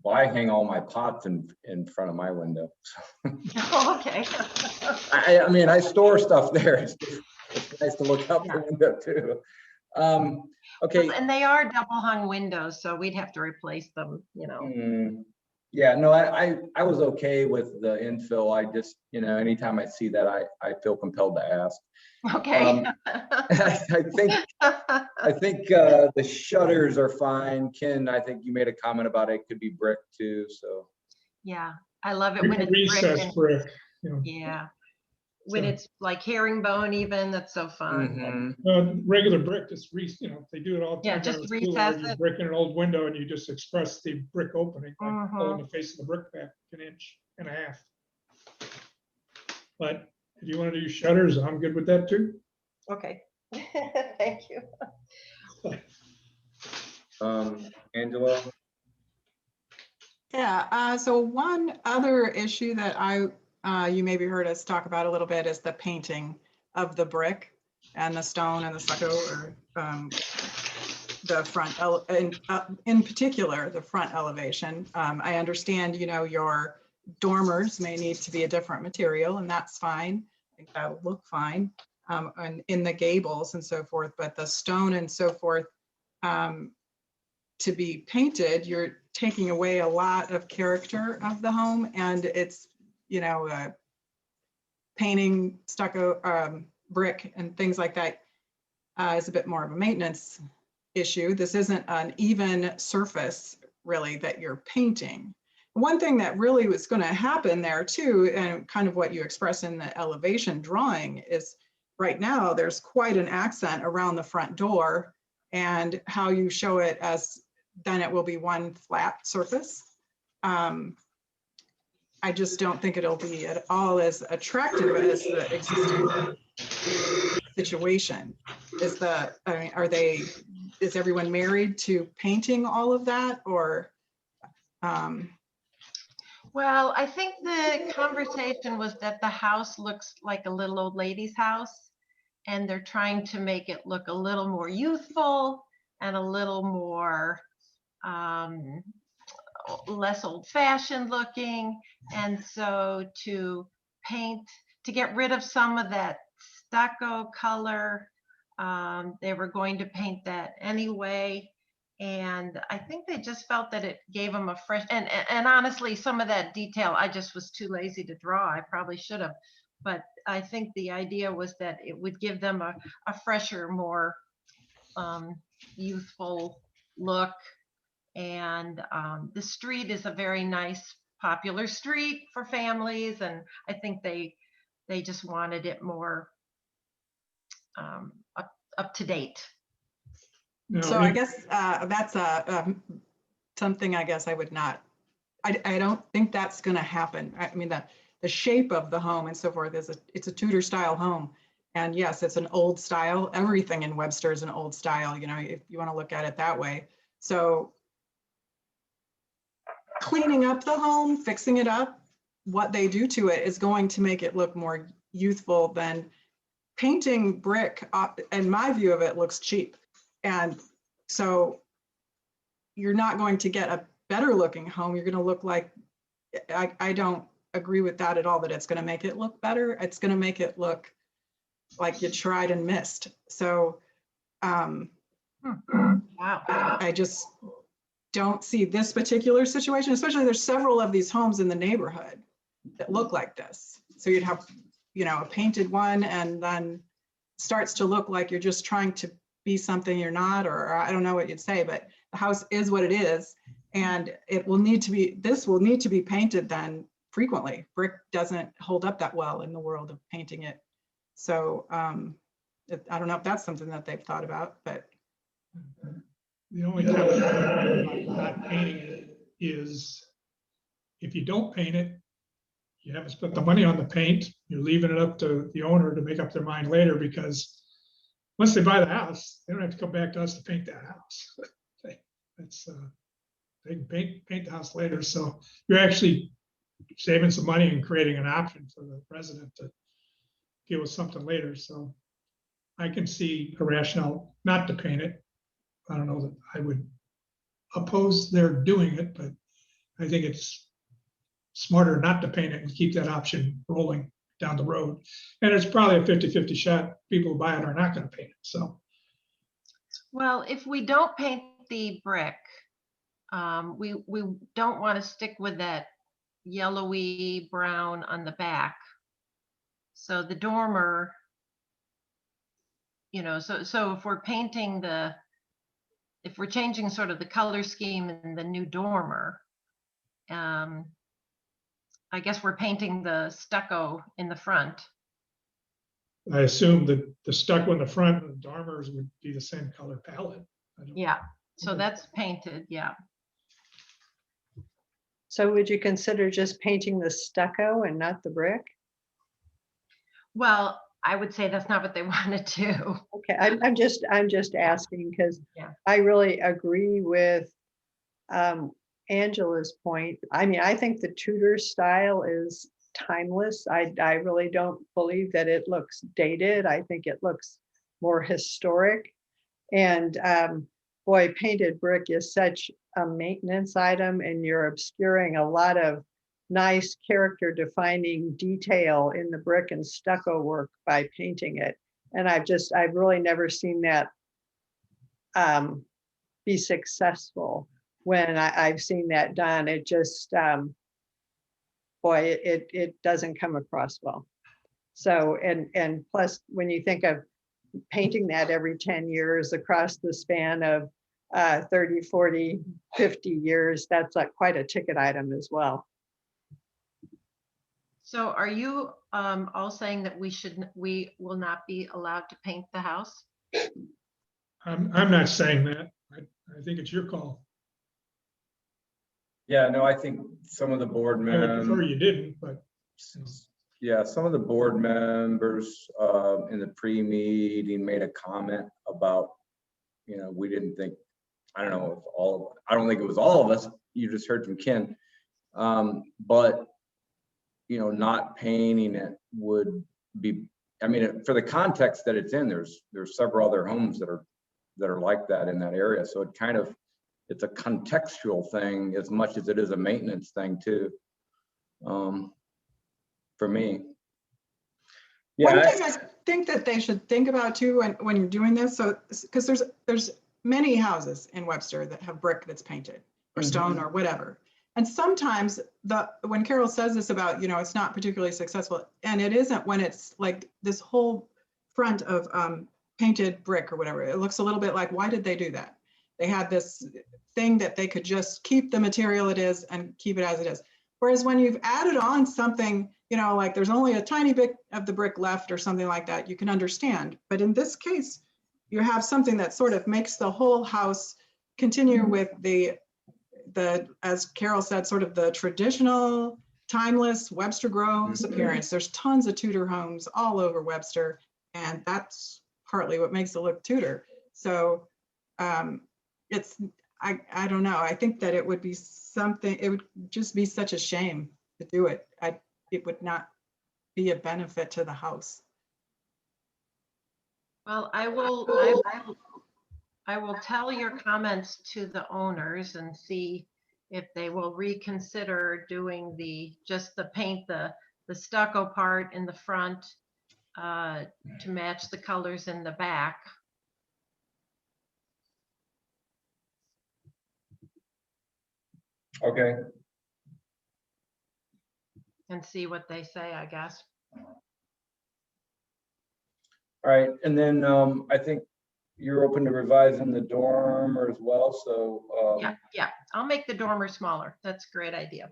well, I hang all my pots in front of my window. Oh, okay. I mean, I store stuff there. It's nice to look out the window too. Okay. And they are double hung windows, so we'd have to replace them, you know. Yeah, no, I was okay with the infill. I just, anytime I see that, I feel compelled to ask. Okay. I think the shutters are fine. Ken, I think you made a comment about it could be brick too, so. Yeah, I love it when it's brick. Recessed brick. Yeah, when it's like herringbone even, that's so fun. Regular brick, just they do it all the time. Yeah, just down at school, recess you it. brick in an old window and you just express the brick opening by Mhm. pulling the face of the brick back 1.5 inches. But if you want to do shutters, I'm good with that too. Okay, thank you. Angela? Yeah, so one other issue that you maybe heard us talk about a little bit is the painting of the brick and the stone and the stucco, or the front, in particular, the front elevation. I understand, your dormers may need to be a different material, and that's fine. I think that would look fine, and in the gables and so forth, but the stone and so forth, to be painted, you're taking away a lot of character of the home, and it's, painting stucco, brick and things like that is a bit more of a maintenance issue. This isn't an even surface really that you're painting. One thing that really was going to happen there too, and kind of what you express in the elevation drawing, is right now there's quite an accent around the front door, and how you show it as then it will be one flat surface. I just don't think it'll be at all as attractive as the existing situation. Is everyone married to painting all of that, or? Well, I think the conversation was that the house looks like a little old lady's house, and they're trying to make it look a little more youthful and a little more less old-fashioned looking. And so to get rid of some of that stucco color, they were going to paint that anyway. And I think they just felt that it gave them a fresh, and honestly, some of that detail, I just was too lazy to draw. I probably should have, but I think the idea was that it would give them a fresher, more youthful look. And the street is a very nice, popular street for families. And I think they just wanted it more up to date. Now, So I guess that's something I guess I would not, I don't think that's going to happen. I mean, the shape of the home and so forth it's a Tudor style home. And yes, it's an old style. Everything in Webster is an old style, you know, if you want to look at it that way. So cleaning up the home, fixing it up, what they do to it is going to make it look more youthful than painting brick. In my view of it, looks cheap. And so you're not going to get a better looking home. You're going to look like, I don't agree with that at all, that it's going to make it look better. It's going to make it look like you tried and missed. So Wow. I just don't see this particular situation, especially there's several of these homes in the neighborhood that look like this. So you'd have, you know, a painted one and then starts to look like you're just trying to be something you're not, or I don't know what you'd say, but the house is what it is. And it will need to be, this will need to be painted then frequently. Brick doesn't hold up that well in the world of painting it. So I don't know if that's something that they've thought about, but. the only time about not painting it is if you don't paint it, you haven't spent the money on the paint, you're leaving it up to the owner to make up their mind later, because once they buy the house, they don't have to come back to us to paint that house. They can paint the house later. So you're actually saving some money and creating an option for the resident to deal with something later. So I can see a rationale not to paint it. I don't know that I would oppose their doing it, but I think it's smarter not to paint it and keep that option rolling down the road. And it's probably a 50-50 shot. People who buy it are not going to paint it. So, Well, if we don't paint the brick, we don't want to stick with that yellowy brown on the back. So the dormer, you know, so if we're painting if we're changing sort of the color scheme in the new dormer, I guess we're painting the stucco in the front. I assume that the stucco in the front and the dormers would be the same color palette. Yeah, so that's painted, yeah. So would you consider just painting the stucco and not the brick? Well, I would say that's not what they want to do. Okay, I'm just asking because Yeah. I really agree with Angela's point. I mean, I think the Tudor style is timeless. I really don't believe that it looks dated. I think it looks more historic. And boy, painted brick is such a maintenance item, and you're obscuring a lot of nice character defining detail in the brick and stucco work by painting it. And I've really never seen that be successful when I've seen that done. It just, boy, it doesn't come across well. So, and plus when you think of painting that every 10 years across the span of 30, 40, 50 years, that's like quite a ticket item as well. So are you all saying that we will not be allowed to paint the house? I'm not saying that. I think it's your call. Yeah, no, I think some of the board I would prefer members, you didn't, but yeah, some of the board members in the pre-meeting made a comment about, we didn't think, I don't know if I don't think it was all of us, you just heard from Ken. But, not painting it would be, I mean, for the context that it's in, there's several other homes that are like that in that area. So it's a contextual thing as much as it is a maintenance thing too. For me. One Yeah, thing I think that they should think about too, when you're doing this, so, because there's many houses in Webster that have brick that's painted or stone or whatever. And sometimes when Carol says this about, it's not particularly successful, and it isn't when it's like this whole front of painted brick or whatever. It looks a little bit like, why did they do that? They had this thing that they could just keep the material it is and keep it as it is. Whereas when you've added on something, like there's only a tiny bit of the brick left or something like that, you can understand. But in this case, you have something that sort of makes the whole house continue with the, as Carol said, sort of the traditional, timeless Webster Groves appearance. There's tons of Tudor homes all over Webster, and that's partly what makes it look Tudor. So I don't know. I think that it would be something, it would just be such a shame to do it. It would not be a benefit to the house. Well, I will tell your comments to the owners and see if they will reconsider doing just the paint, the stucco part in the front to match the colors in the back. okay. And see what they say, I guess. All right, and then I think you're open to revising the dormer as well, so. Yeah, I'll make the dormer smaller. That's a great idea.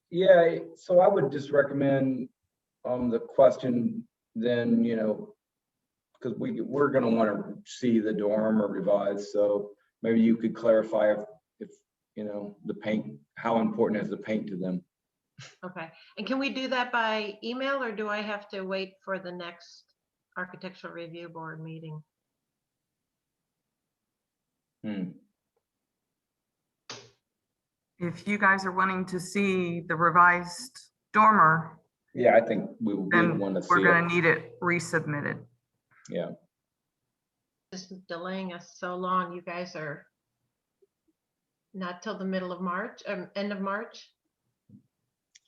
Yeah, so I would just recommend the question then, because we're gonna want to see the dormer revised, so maybe you could clarify if the paint, how important is the paint to them? Okay, and can we do that by email, or do I have to wait for the next Architectural Review Board meeting? If you guys are wanting to see the revised dormer, Yeah, I think we would then want to see we're it. gonna need it resubmitted. Yeah, Just delaying us so long. You guys are not till the middle of March, end of March?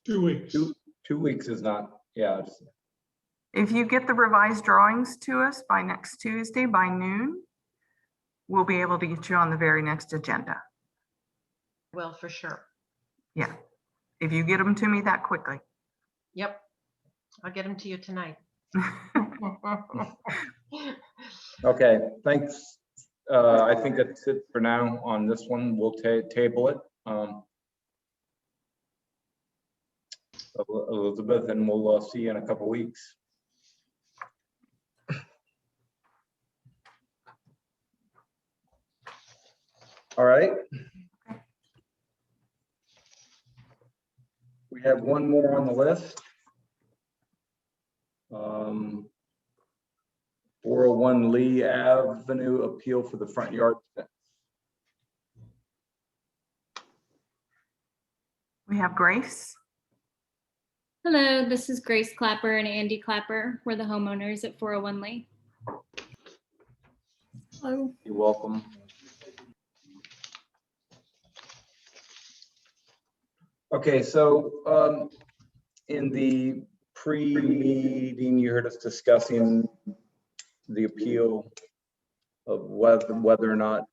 2 weeks. 2 weeks is not, yeah, If you get the revised drawings to us by next Tuesday by noon, we'll be able to get you on the very next agenda. Well, for sure. Yeah, if you get them to me that quickly. Yep, I'll get them to you tonight. okay, thanks. I think that's it for now on this one. We'll table it. Elizabeth, and we'll see you in a couple weeks. All right. We have one more on the list. 401 Lee Avenue appeal for the front yard fence. We have Grace. Hello, this is Grace Clapper and Andy Clapper. We're the homeowners at 401 Lee. Hello. You're welcome. Okay, so in the pre-meeting, you heard us discussing the appeal of whether or not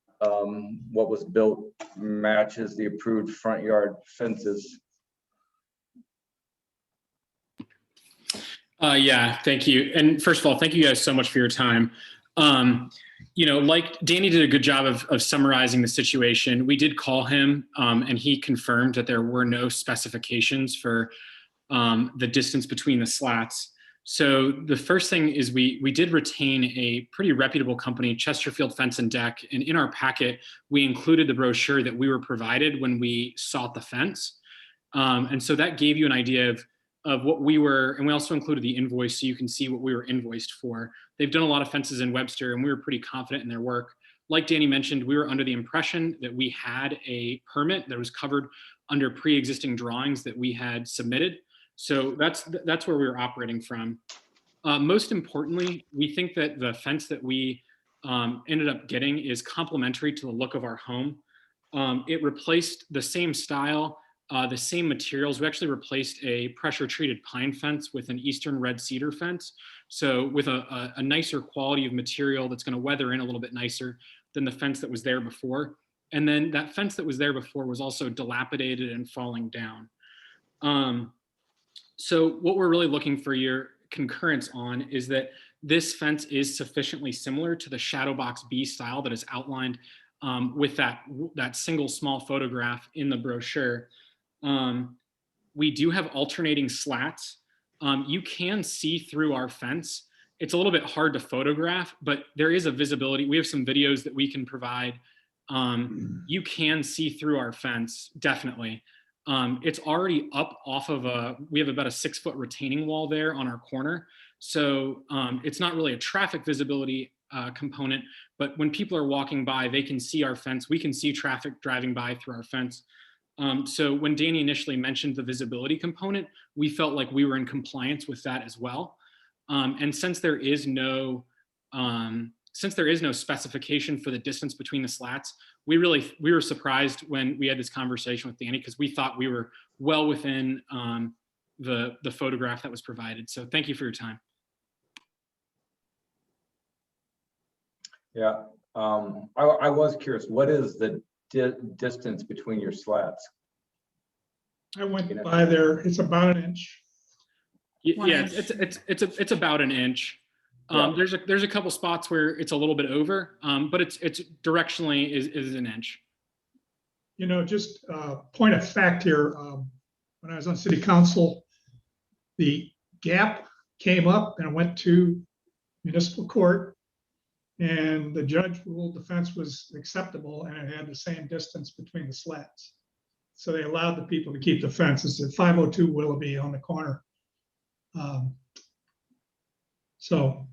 what was built matches the approved front yard fences. Yeah, thank you. And first of all, thank you guys so much for your time. Like Danny did a good job of summarizing the situation. We did call him and he confirmed that there were no specifications for the distance between the slats. So the first thing is we did retain a pretty reputable company, Chesterfield Fence and Deck, and in our packet we included the brochure that we were provided when we sought the fence, and so that gave you an idea of what we were, and we also included the invoice so you can see what we were invoiced for. They've done a lot of fences in Webster, and we were pretty confident in their work. Like Danny mentioned, we were under the impression that we had a permit that was covered under pre-existing drawings that we had submitted. So that's where we were operating from. Most importantly, we think that the fence that we ended up getting is complementary to the look of our home. It replaced the same style, the same materials. We actually replaced a pressure treated pine fence with an eastern red cedar fence. So with a nicer quality of material that's going to weather in a little bit nicer than the fence that was there before. And then that fence that was there before was also dilapidated and falling down. So what we're really looking for your concurrence on is that this fence is sufficiently similar to the Shadow Box B style that is outlined with that single small photograph in the brochure. We do have alternating slats. You can see through our fence. It's a little bit hard to photograph, but there is a visibility. We have some videos that we can provide. You can see through our fence, definitely. It's already up off of we have about a 6-foot retaining wall there on our corner. So it's not really a traffic visibility component, but when people are walking by, they can see our fence. We can see traffic driving by through our fence. So when Danny initially mentioned the visibility component, we felt like we were in compliance with that as well. And since there is no specification for the distance between the slats, we were surprised when we had this conversation with Danny because we thought we were well within the photograph that was provided. So thank you for your time. Yeah, I was curious, what is the distance between your slats? I went by there, it's about an inch. Yeah, it's about an inch. There's a couple spots where it's a little bit over, but it's directionally is an inch. You know, just point of fact here, when I was on city council, the gap came up and went to municipal court, and the judge ruled the fence was acceptable and it had the same distance between the slats. So they allowed the people to keep the fence. It's at 502 Willoughby on the corner. So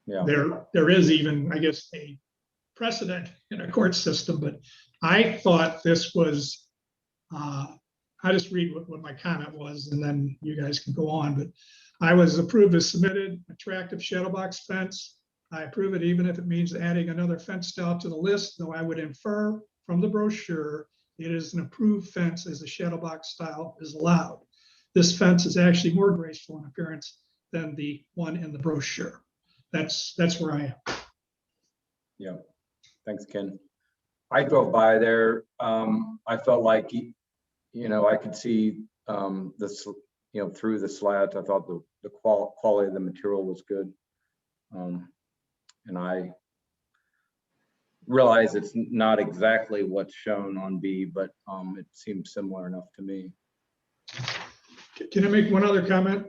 yeah, there is even, I guess, a precedent in a court system, but I thought this was, I just read what my comment was and then you guys can go on, but I was approved as submitted, attractive shadow box fence. I approve it even if it means adding another fence style to the list, though I would infer from the brochure it is an approved fence as the shadow box style is allowed. This fence is actually more graceful in appearance than the one in the brochure. That's where I am. Yeah, thanks, Ken. I drove by there. I felt like, you know, I could see this, you know, through the slat. I thought the quality of the material was good. And I realize it's not exactly what's shown on B, but it seems similar enough to me. Can I make one other comment?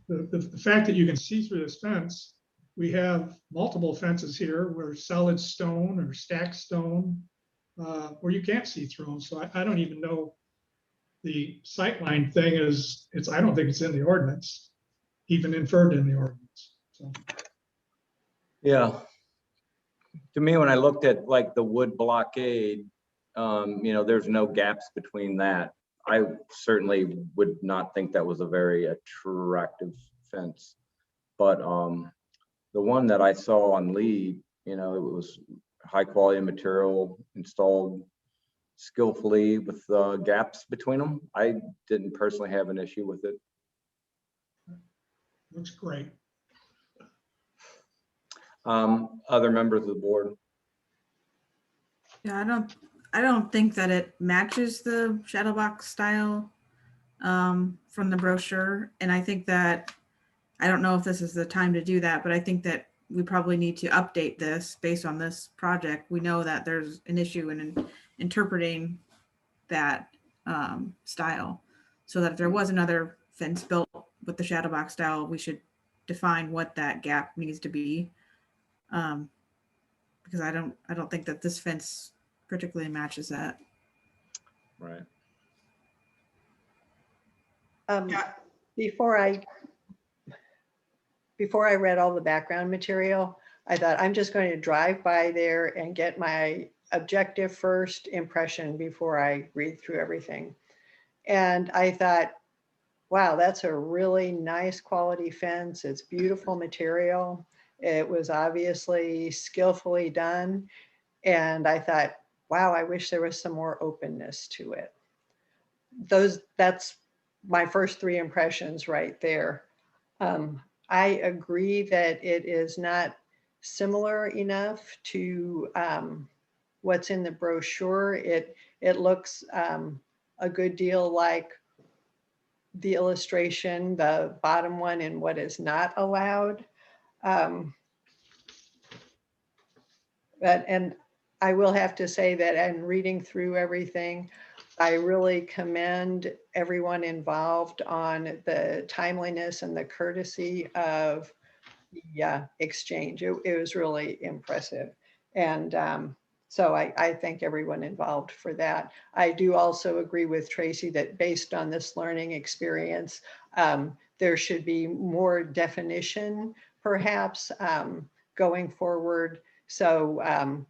The fact that you can see through this fence, we have multiple fences here where solid stone or stacked stone, where you can't see through them. So I don't even know the sightline thing is, I don't think it's in the ordinance, even inferred in the ordinance. So. Yeah. To me, when I looked at like the wood blockade, you know, there's no gaps between that. I certainly would not think that was a very attractive fence, but the one that I saw on Lee, you know, it was high quality material installed skillfully with gaps between them. I didn't personally have an issue with it. Looks great. Other members of the board? Yeah, I don't think that it matches the shadow box style from the brochure. And I think that, I don't know if this is the time to do that, but I think that we probably need to update this based on this project. We know that there's an issue in interpreting that style, so that if there was another fence built with the shadow box style, we should define what that gap needs to be. Because I don't think that this fence particularly matches that. Right. Yeah. Before I read all the background material, I thought I'm just going to drive by there and get my objective first impression before I read through everything. And I thought, wow, that's a really nice quality fence. It's beautiful material. It was obviously skillfully done. And I thought, wow, I wish there was some more openness to it. That's my first three impressions right there. I agree that it is not similar enough to what's in the brochure. It looks a good deal like the illustration, the bottom one, in what is not allowed. And I will have to say that in reading through everything, I really commend everyone involved on the timeliness and the courtesy of the exchange. It was really impressive. And so I thank everyone involved for that. I do also agree with Tracy that based on this learning experience, there should be more definition perhaps going forward. So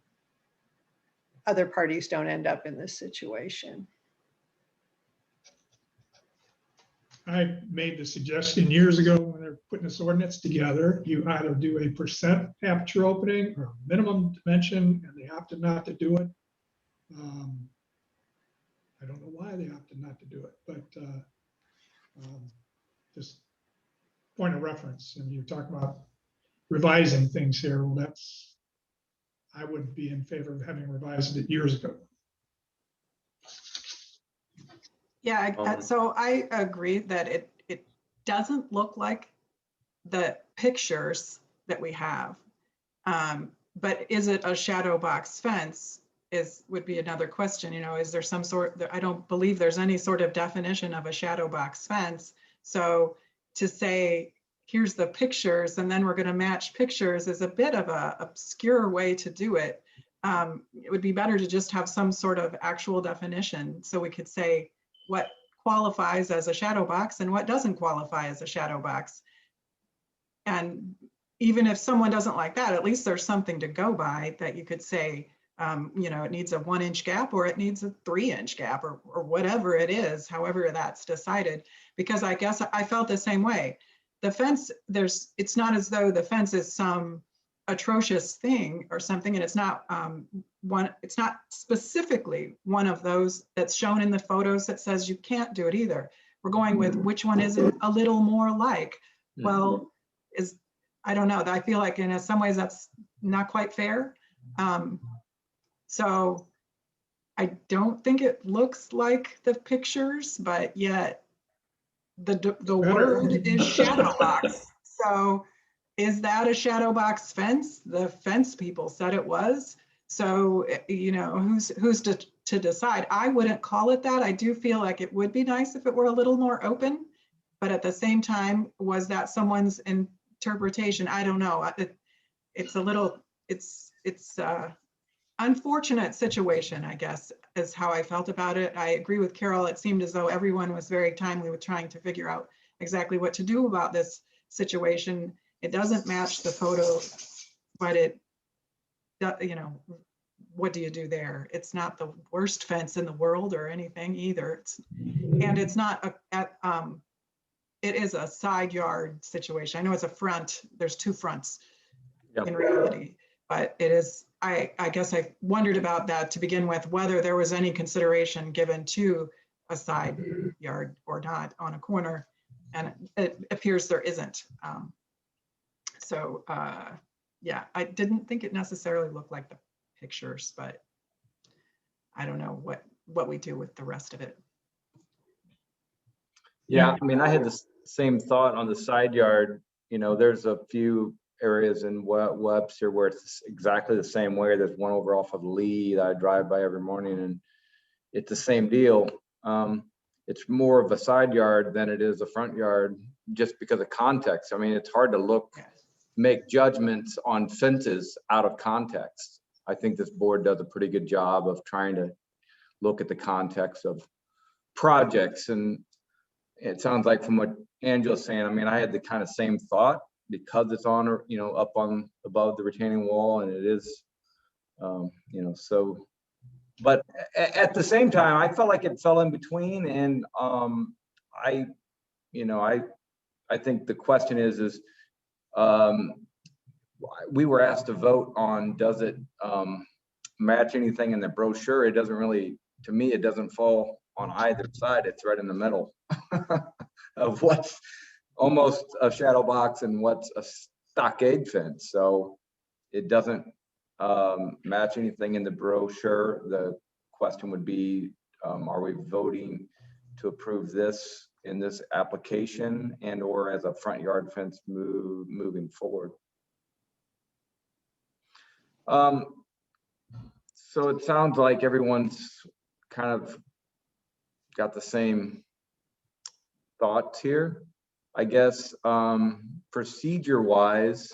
other parties don't end up in this situation. I made the suggestion years ago when they're putting this ordinance together, you either do a percent aperture opening or minimum dimension, and they opted not to do it. I don't know why they opted not to do it, but just point of reference. And you talk about revising things here. Well, I would be in favor of having revised it years ago. Yeah, so I agree that it doesn't look like the pictures that we have. But is it a shadow box fence would be another question. You know, is there some sort, I don't believe there's any sort of definition of a shadow box fence. So to say, here's the pictures and then we're going to match pictures is a bit of a obscure way to do it. It would be better to just have some sort of actual definition so we could say what qualifies as a shadow box and what doesn't qualify as a shadow box. And even if someone doesn't like that, at least there's something to go by that you could say, you know, it needs a 1 inch gap or it needs a 3 inch gap or whatever it is, however that's decided. Because I guess I felt the same way. The fence, it's not as though the fence is some atrocious thing or something, and it's not it's not specifically one of those that's shown in the photos that says you can't do it either. We're going with which one is it a little more like. Well, I don't know. I feel like in some ways that's not quite fair. So I don't think it looks like the pictures, but yet the word is shadow box. So is that a shadow box fence? The fence people said it was. So, you know, who's to decide? I wouldn't call it that. I do feel like it would be nice if it were a little more open, but at the same time, was that someone's interpretation? I don't know. It's a little, it's unfortunate situation, I guess, is how I felt about it. I agree with Carol. It seemed as though everyone was very timely with trying to figure out exactly what to do about this situation. It doesn't match the photo, but it, you know, what do you do there? It's not the worst fence in the world or anything either. And it's not it is a side yard situation. I know it's a front. There's two fronts in reality, but it is, I guess I wondered about that to begin with, whether there was any consideration given to a side yard or not on a corner. And it appears there isn't. So yeah, I didn't think it necessarily looked like the pictures, but I don't know what we do with the rest of it. Yeah, I mean, I had the same thought on the side yard. You know, there's a few areas in Webster where it's exactly the same way. There's one over off of Lee that I drive by every morning, and it's the same deal. It's more of a side yard than it is a front yard. just because of context. I mean, it's hard to make judgments on fences out of context. I think this board does a pretty good job of trying to look at the context of projects. And it sounds like from what Angela's saying, I mean, I had the kind of same thought because it's on, up on above the retaining wall, and it is, so, but at the same time, I felt like it fell in between. And I think the question is we were asked to vote on, does it match anything in the brochure? It doesn't really, to me, it doesn't fall on either side. It's right in the middle of what's almost a shadow box and what's a stockade fence. So it doesn't match anything in the brochure. The question would be, are we voting to approve this in this application and or as a front yard fence moving forward? So it sounds like everyone's kind of got the same thoughts here. I guess procedure wise,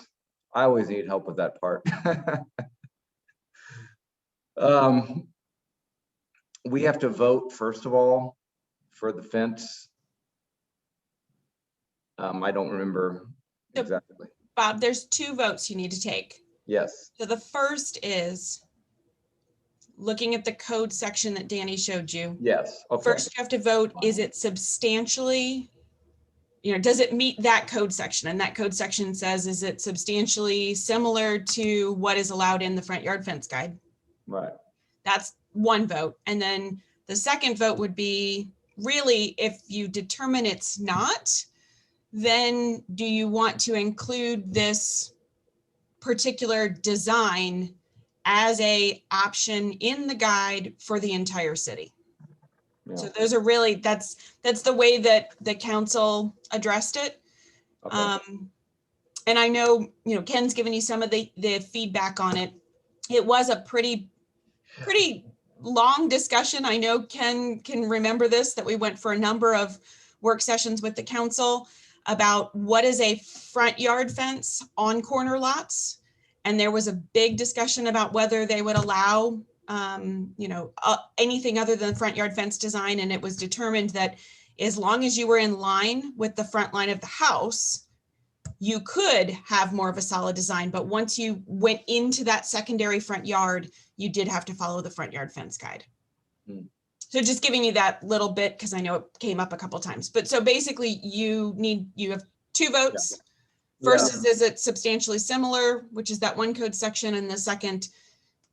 I always need help with that part. We have to vote, first of all, for the fence. I don't remember exactly. Bob, there's 2 votes you need to take. Yes. So the first is looking at the code section that Danny showed you. Yes. Okay. First, you have to vote, is it substantially, does it meet that code section? And that code section says, is it substantially similar to what is allowed in the front yard fence guide? Right. That's one vote. And then the second vote would be, really, if you determine it's not, then do you want to include this particular design as a option in the guide for the entire city? Yeah. So those are really, that's the way that the council addressed it. Okay. And I know, Ken's given you some of the feedback on it. It was a pretty long discussion. I know Ken can remember this, that we went for a number of work sessions with the council about what is a front yard fence on corner lots. And there was a big discussion about whether they would allow, anything other than front yard fence design. And it was determined that as long as you were in line with the front line of the house, you could have more of a solid design. But once you went into that secondary front yard, you did have to follow the front yard fence guide. So just giving you that little bit, because I know it came up a couple times. But so basically you have 2 votes. Yeah. First is it substantially similar, which is that one code section. And the second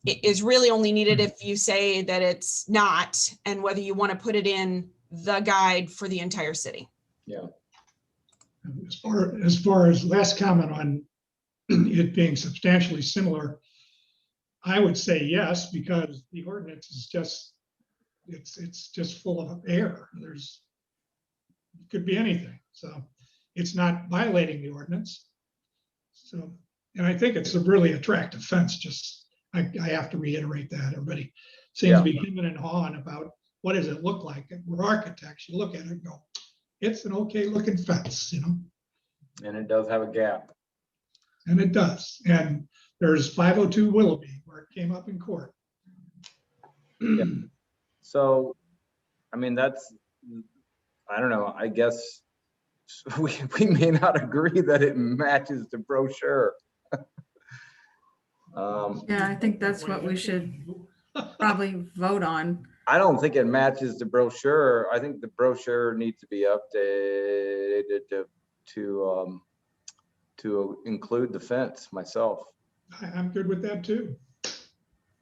is really only needed if you say that it's not, and whether you want to put it in the guide for the entire city. Yeah. As far as last comment on it being substantially similar, I would say yes, because the ordinance is just, it's just full of air. It could be anything. So it's not violating the ordinance. So, and I think it's a really attractive fence. Just, I have to reiterate that. Everybody seems to be hemming and hawing about what does it look like. We're architects. You look at it and go, it's an okay looking fence, And it does have a gap. And it does. And there's 502 Willoughby where it came up in court. Yeah. So, I mean, that's, I don't know, I guess we may not agree that it matches the brochure. Yeah, I think that's what we should probably vote on. I don't think it matches the brochure. I think the brochure needs to be updated to include the fence myself. I'm good with that too.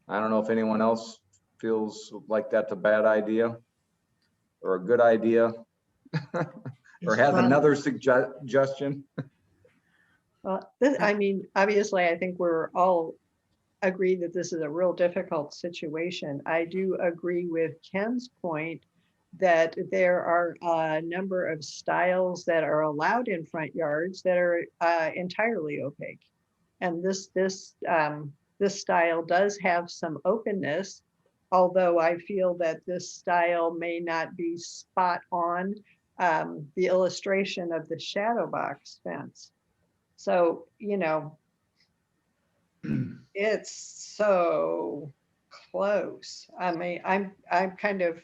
I don't know if anyone else feels like that's a bad idea or a good idea or has another suggestion. Well, obviously, I think we're all agree that this is a real difficult situation. I do agree with Ken's point that there are a number of styles that are allowed in front yards that are entirely opaque. And this style does have some openness, although I feel that this style may not be spot on the illustration of the shadow box fence. So, you know, it's so close. I mean, I'm kind of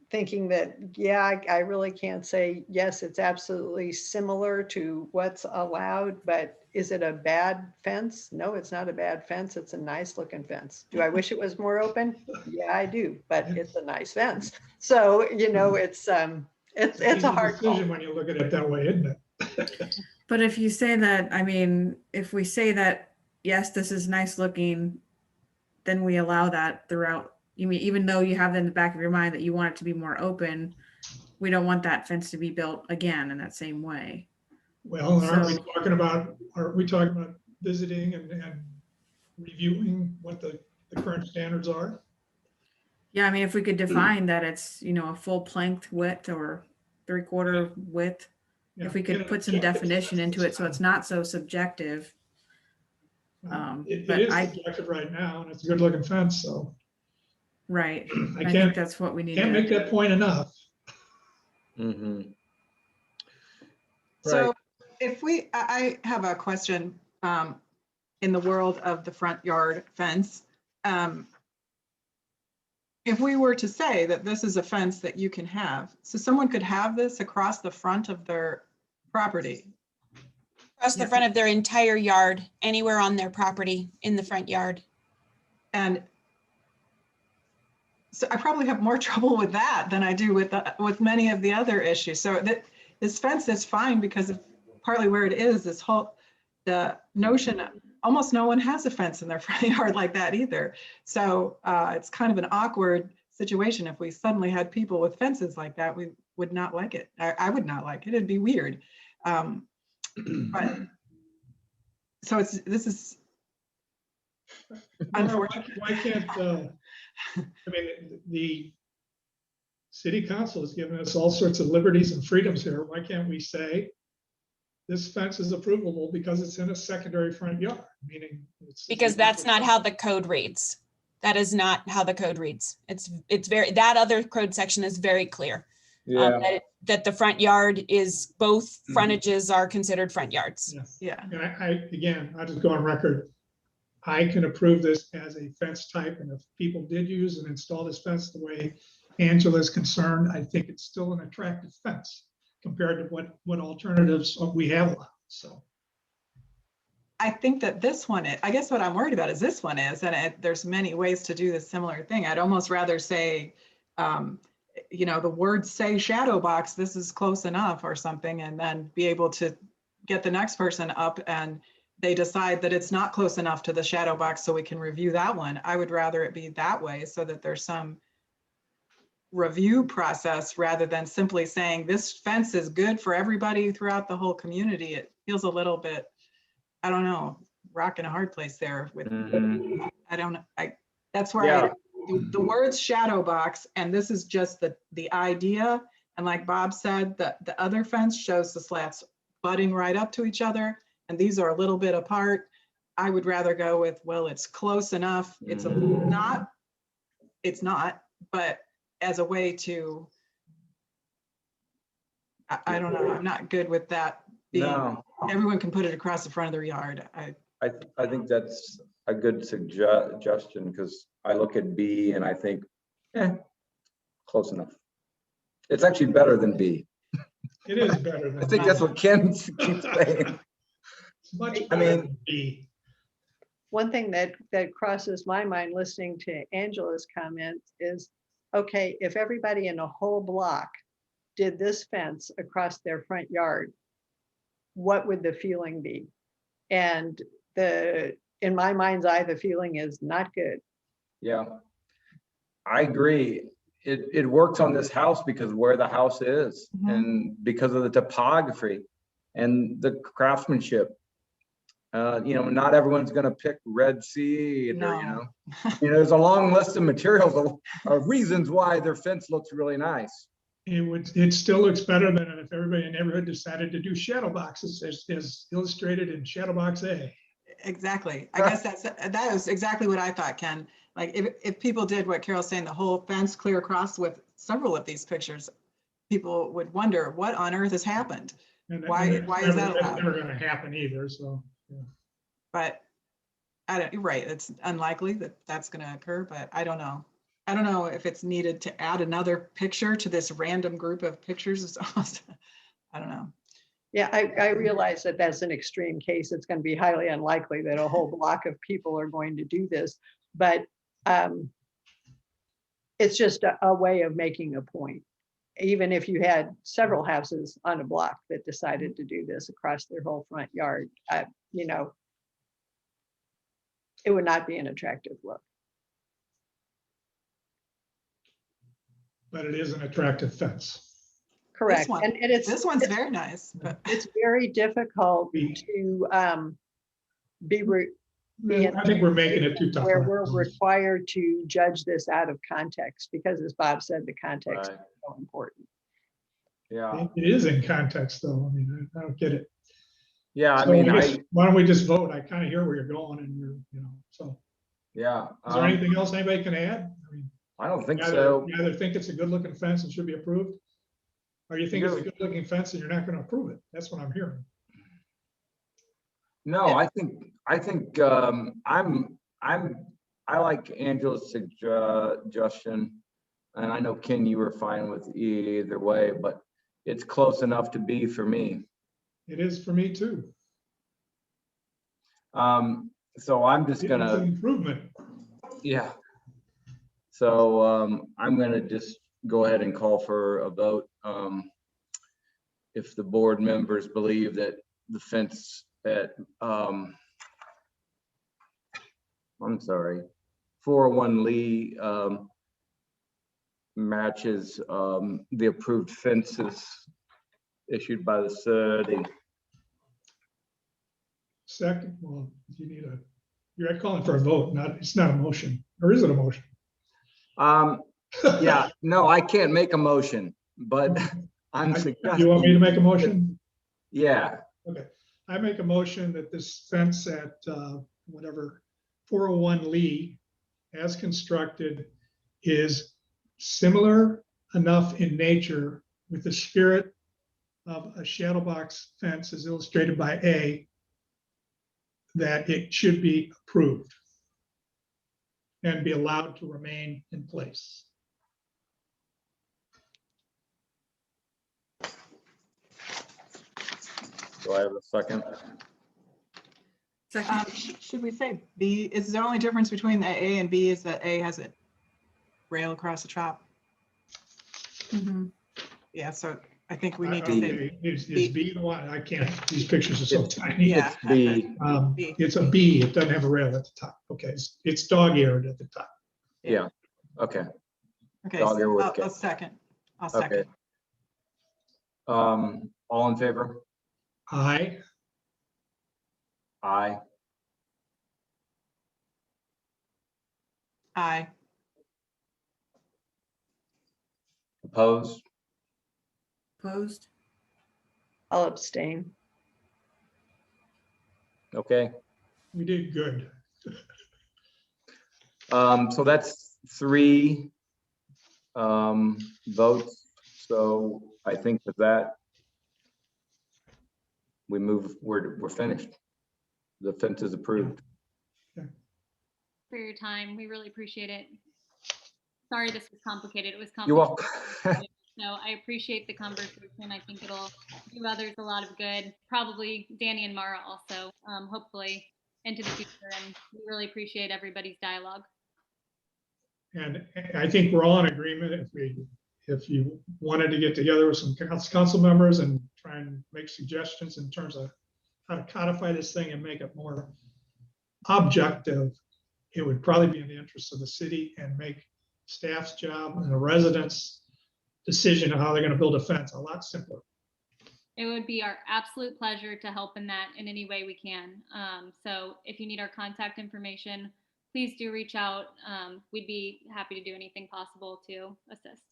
thinking that, yeah, I really can't say, yes, it's absolutely similar to what's allowed, but is it a bad fence? No, it's not a bad fence. It's a nice looking fence. Do I wish it was more open? Yeah, I do, but it's a nice fence. So, you know, it's a hard call. decision when you look at it that way, isn't it? But if you say that, I mean, if we say that, yes, this is nice looking, then we allow that throughout. You mean, even though you have in the back of your mind that you want it to be more open, we don't want that fence to be built again in that same way. Well, aren't we So- talking about visiting and reviewing what the current standards are? Yeah, I mean, if we could define that it's, you know, a full plank width or 3/4 width, Yeah, if we could get an put some objective definition sense into it, so it's not so subjective. It but is I- subjective right now, and it's a good looking fence, so Right. I I think can't, that's what we need can't make to, that point enough. Mhm. So if I have a question in the world of the front yard fence. If we were to say that this is a fence that you can have, so someone could have this across the front of their property. Across the front of their entire yard, anywhere on their property in the front yard. And so I probably have more trouble with that than I do with many of the other issues. So this fence is fine because of partly where it is, the notion, almost no one has a fence in their front yard like that either. So it's kind of an awkward situation. If we suddenly had people with fences like that, we would not like it. I would not like it. It'd be weird. But so this is unfortunate. Why can't, I mean, the city council has given us all sorts of liberties and freedoms here. Why can't we say this fence is approvable because it's in a secondary front yard, meaning it's. Because that's not how the code reads. That is not how the code reads. It's very, that other code section is very clear. Yeah. That the front yard is, both frontages are considered front yards. Yeah. And again, I'll just go on record. I can approve this as a fence type, and if people did use and install this fence the way Angela is concerned, I think it's still an attractive fence compared to what alternatives we have allowed, so. I think that this one, I guess what I'm worried about is this one is, and there's many ways to do this similar thing. I'd almost rather say, you know, the words say shadow box, this is close enough or something, and then be able to get the next person up and they decide that it's not close enough to the shadow box, so we can review that one. I would rather it be that way so that there's some review process rather than simply saying this fence is good for everybody throughout the whole community. It feels a little bit, I don't know, rock in a hard place there with, I don't know. That's where the words shadow box, and this is just the idea. And like Bob said, the other fence shows the slats butting right up to each other, and these are a little bit apart. I would rather go with, well, it's close enough. It's not, but as a way to, I don't know, I'm not good with that being, No. everyone can put it across the front of their yard. I think that's a good suggestion, because I look at B and I think, close enough. It's actually better than B. It is better than. I think that's what Ken keeps saying. It's much I better mean, than B. One thing that crosses my mind listening to Angela's comments is, okay, if everybody in a whole block did this fence across their front yard, what would the feeling be? And in my mind's eye, the feeling is not good. Yeah, I agree. It works on this house because where the house is and because of the topography and the craftsmanship. You know, not everyone's going to pick Red Sea. No. There's a long list of materials of reasons why their fence looks really nice. It still looks better than if everybody in the neighborhood decided to do shadow boxes as illustrated in shadow box A. Exactly. I guess that is exactly what I thought, Ken. Like if people did what Carol's saying, the whole fence clear across with several of these pictures, people would wonder, what on earth has happened? And Why and is that that's allowed? never gonna happen either, so. Yeah. But I don't, you're right, it's unlikely that that's gonna occur, but I don't know. I don't know if it's needed to add another picture to this random group of pictures. It's almost, I don't know. Yeah, I realize that that's an extreme case. It's going to be highly unlikely that a whole block of people are going to do this, but it's just a way of making a point. Even if you had several houses on a block that decided to do this across their whole front yard, you know, it would not be an attractive look. But it is an attractive fence. Correct. one- And it's This one's very nice, but it's very difficult to be I think we're making it too tough. where on we're it. required to judge this out of context, because as Bob said, the context Right. is so important. Yeah, It is in context, though. I mean, I don't get it. yeah, I So mean, guess, why don't we just vote? I kind of hear where you're going, and you're, you know, so. yeah. Is there anything else anybody can add? I mean, I don't think you either- so. You either think it's a good looking fence and should be approved, or you think it's a You're- good looking fence and you're not going to approve it. That's what I'm hearing. No, I think I like Angela's suggestion. And I know Ken, you were fine with either way, but it's close enough to be for me. It is for me too. So I'm just It's an gonna, improvement. yeah. So I'm gonna just go ahead and call for a vote. If the board members believe that the fence at, I'm sorry, 401 Lee matches the approved fences issued by the city. Second, well, you need you're calling for a vote, it's not a motion. Or is it a motion? Yeah, no, I can't make a motion, but I'm suggesting. You want me to make a motion? Yeah, Okay, I make a motion that this fence at whatever 401 Lee as constructed is similar enough in nature with the spirit of a shadow box fence as illustrated by A, that it should be approved and be allowed to remain in place. do I have a second? should we say B? Is the only difference between the A and B is that A has a rail across the top? Yeah, so I think we need to say, Okay, is B the one? I can't, these pictures are so tiny. yeah. B, B. It's a B, it doesn't have a rail at the top. Okay, it's dog-eared at the top. yeah, okay, Okay, Dog ear so with I'll K. second. I'll okay. second. All in favor? Aye. Aye. Aye. Opposed? Opposed? I'll abstain. Okay. We did good. So that's 3 votes. So I think with that, we move, we're finished. The fence is approved. For your time. We really appreciate it. Sorry this was complicated. It was You're complicated. welcome. So I appreciate the conversation. I think it'll do others a lot of good. Probably Danny and Mara also, hopefully into the future. And we really appreciate everybody's dialogue. And I think we're all in agreement if you wanted to get together with some council members and try and make suggestions in terms of how to codify this thing and make it more objective, it would probably be in the interest of the city and make staff's job and the residents' decision of how they're going to build a fence a lot simpler. It would be our absolute pleasure to help in that in any way we can. So if you need our contact information, please do reach out. We'd be happy to do anything possible to assist.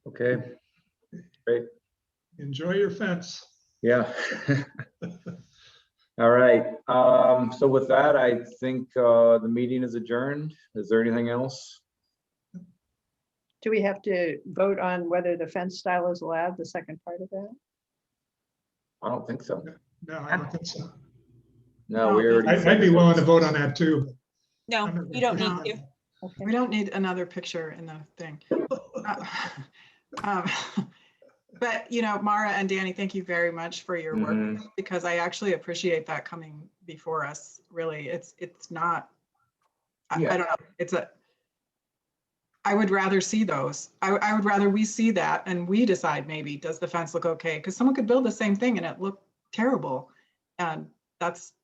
Okay, great. Enjoy your fence. Yeah. All right. So with that, I think the meeting is adjourned. Is there anything else? Do we have to vote on whether the fence style is allowed, the second part of that? I don't think so. No, I don't think so. No, we already. I'd be willing to vote on that too. No, I'm not you don't gonna need put to. Okay. We don't need another picture in the thing. Um, But, Mara and Danny, thank you very much for your work, Mhm. because I actually appreciate that coming before us. Really, it's not, I Yeah. don't know, I would rather see those. I would rather we see that and we decide maybe, does the fence look okay? Because someone could build the same thing and it looked terrible. And that's,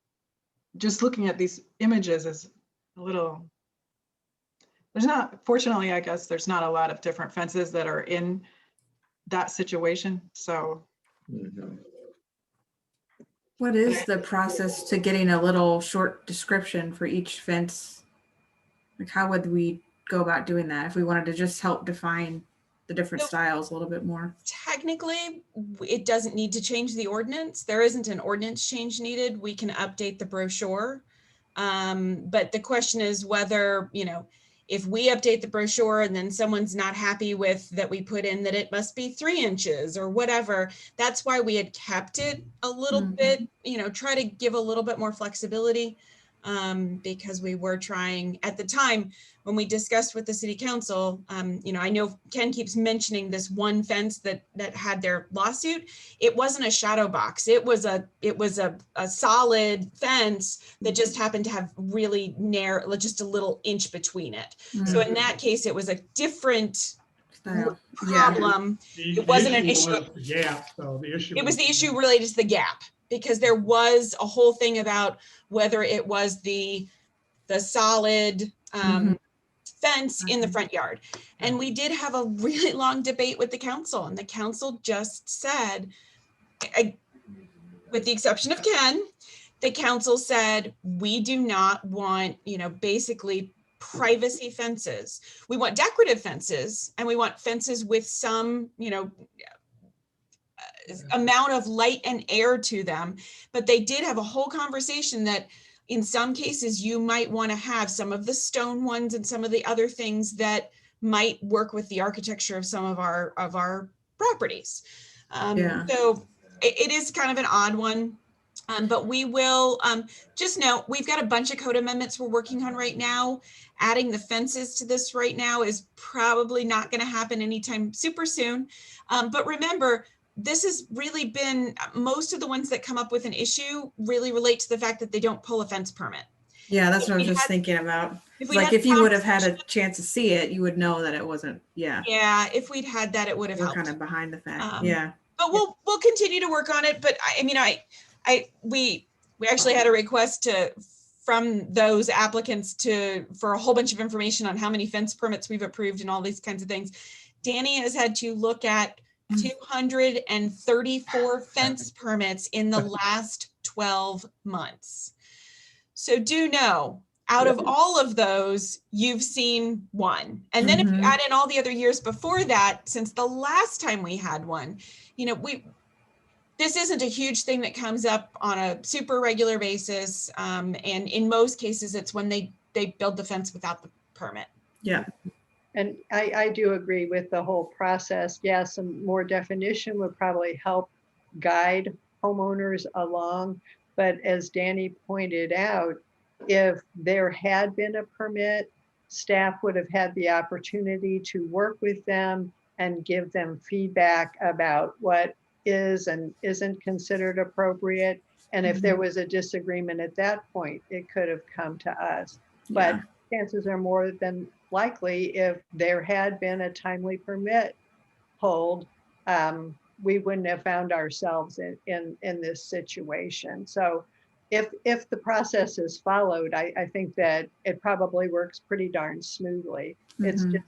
just looking at these images is a little, fortunately, I guess, there's not a lot of different fences that are in that situation, so. Mhm. What is the process to getting a little short description for each fence? Like, how would we go about doing that if we wanted to just help define the different So- styles a little bit more? Technically, it doesn't need to change the ordinance. There isn't an ordinance change needed. We can update the brochure. But the question is whether, if we update the brochure and then someone's not happy with that we put in that it must be 3 inches or whatever, that's why we had kept it a little bit, try to give a little bit more flexibility. Because we were trying at the time when we discussed with the city council, I know Ken keeps mentioning this one fence that had their lawsuit. It wasn't a shadow box. It was a solid fence that just happened to have really narrow, just a little inch between it. So in that case, it was a different Style. problem. The It wasn't an issue issue. was the gap, though. The issue. It was the issue related to the gap, because there was a whole thing about whether it was the solid fence in the front yard. And we did have a really long debate with the council, and the council just said, with the exception of Ken, the council said, we do not want, basically privacy fences. We want decorative fences, and we want fences with some, amount of light and air to them. But they did have a whole conversation that in some cases you might want to have some of the stone ones and some of the other things that might work with the architecture of some of our properties. So it is kind of an odd one. But we will just know we've got a bunch of code amendments we're working on right now. Adding the fences to this right now is probably not going to happen anytime super soon. But remember, this has really been, most of the ones that come up with an issue really relate to the fact that they don't pull a fence permit. Yeah, that's what I was just thinking about. Like, if you would have had a chance to see it, you would know that it wasn't, Yeah, if we'd had that, it would have we're helped. kind of behind the fact. But we'll continue to work on it. But we actually had a request from those applicants for a whole bunch of information on how many fence permits we've approved and all these kinds of things. Danny has had to look at 234 fence permits in the last 12 months. So do know, out of all of those, you've seen one. And then if you add in all the other years before that, since the last time we had one, this isn't a huge thing that comes up on a super regular basis. And in most cases, it's when they build the fence without the permit. Yeah. And I do agree with the whole process. Yeah, some more definition would probably help guide homeowners along. But as Danny pointed out, if there had been a permit, staff would have had the opportunity to work with them and give them feedback about what is and isn't considered appropriate. And if there was a disagreement at that point, it could have come to us. But chances are more than likely, if there had been a timely permit pulled, we wouldn't have found ourselves in this situation. So if the process is followed, I think that it probably works pretty darn smoothly. It's just,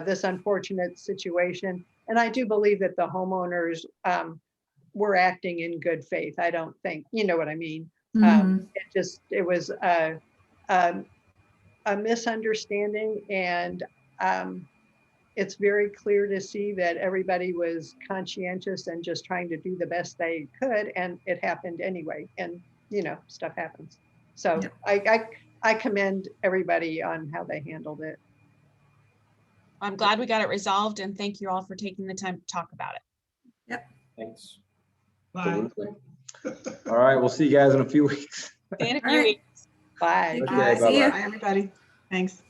this unfortunate situation. And I do believe that the homeowners were acting in good faith. I don't think, you know what I mean? It was a misunderstanding, and it's very clear to see that everybody was conscientious and just trying to do the best they could, and it happened anyway. And stuff happens. So I commend everybody on how they handled it. I'm glad we got it resolved, and thank you all for taking the time to talk about it. Thanks. Bye. Absolutely. All right, we'll see you guys in a few weeks. See you in a All few right. weeks. Bye. Okay, Bye. See ya. bye-bye. Bye, everybody. Thanks.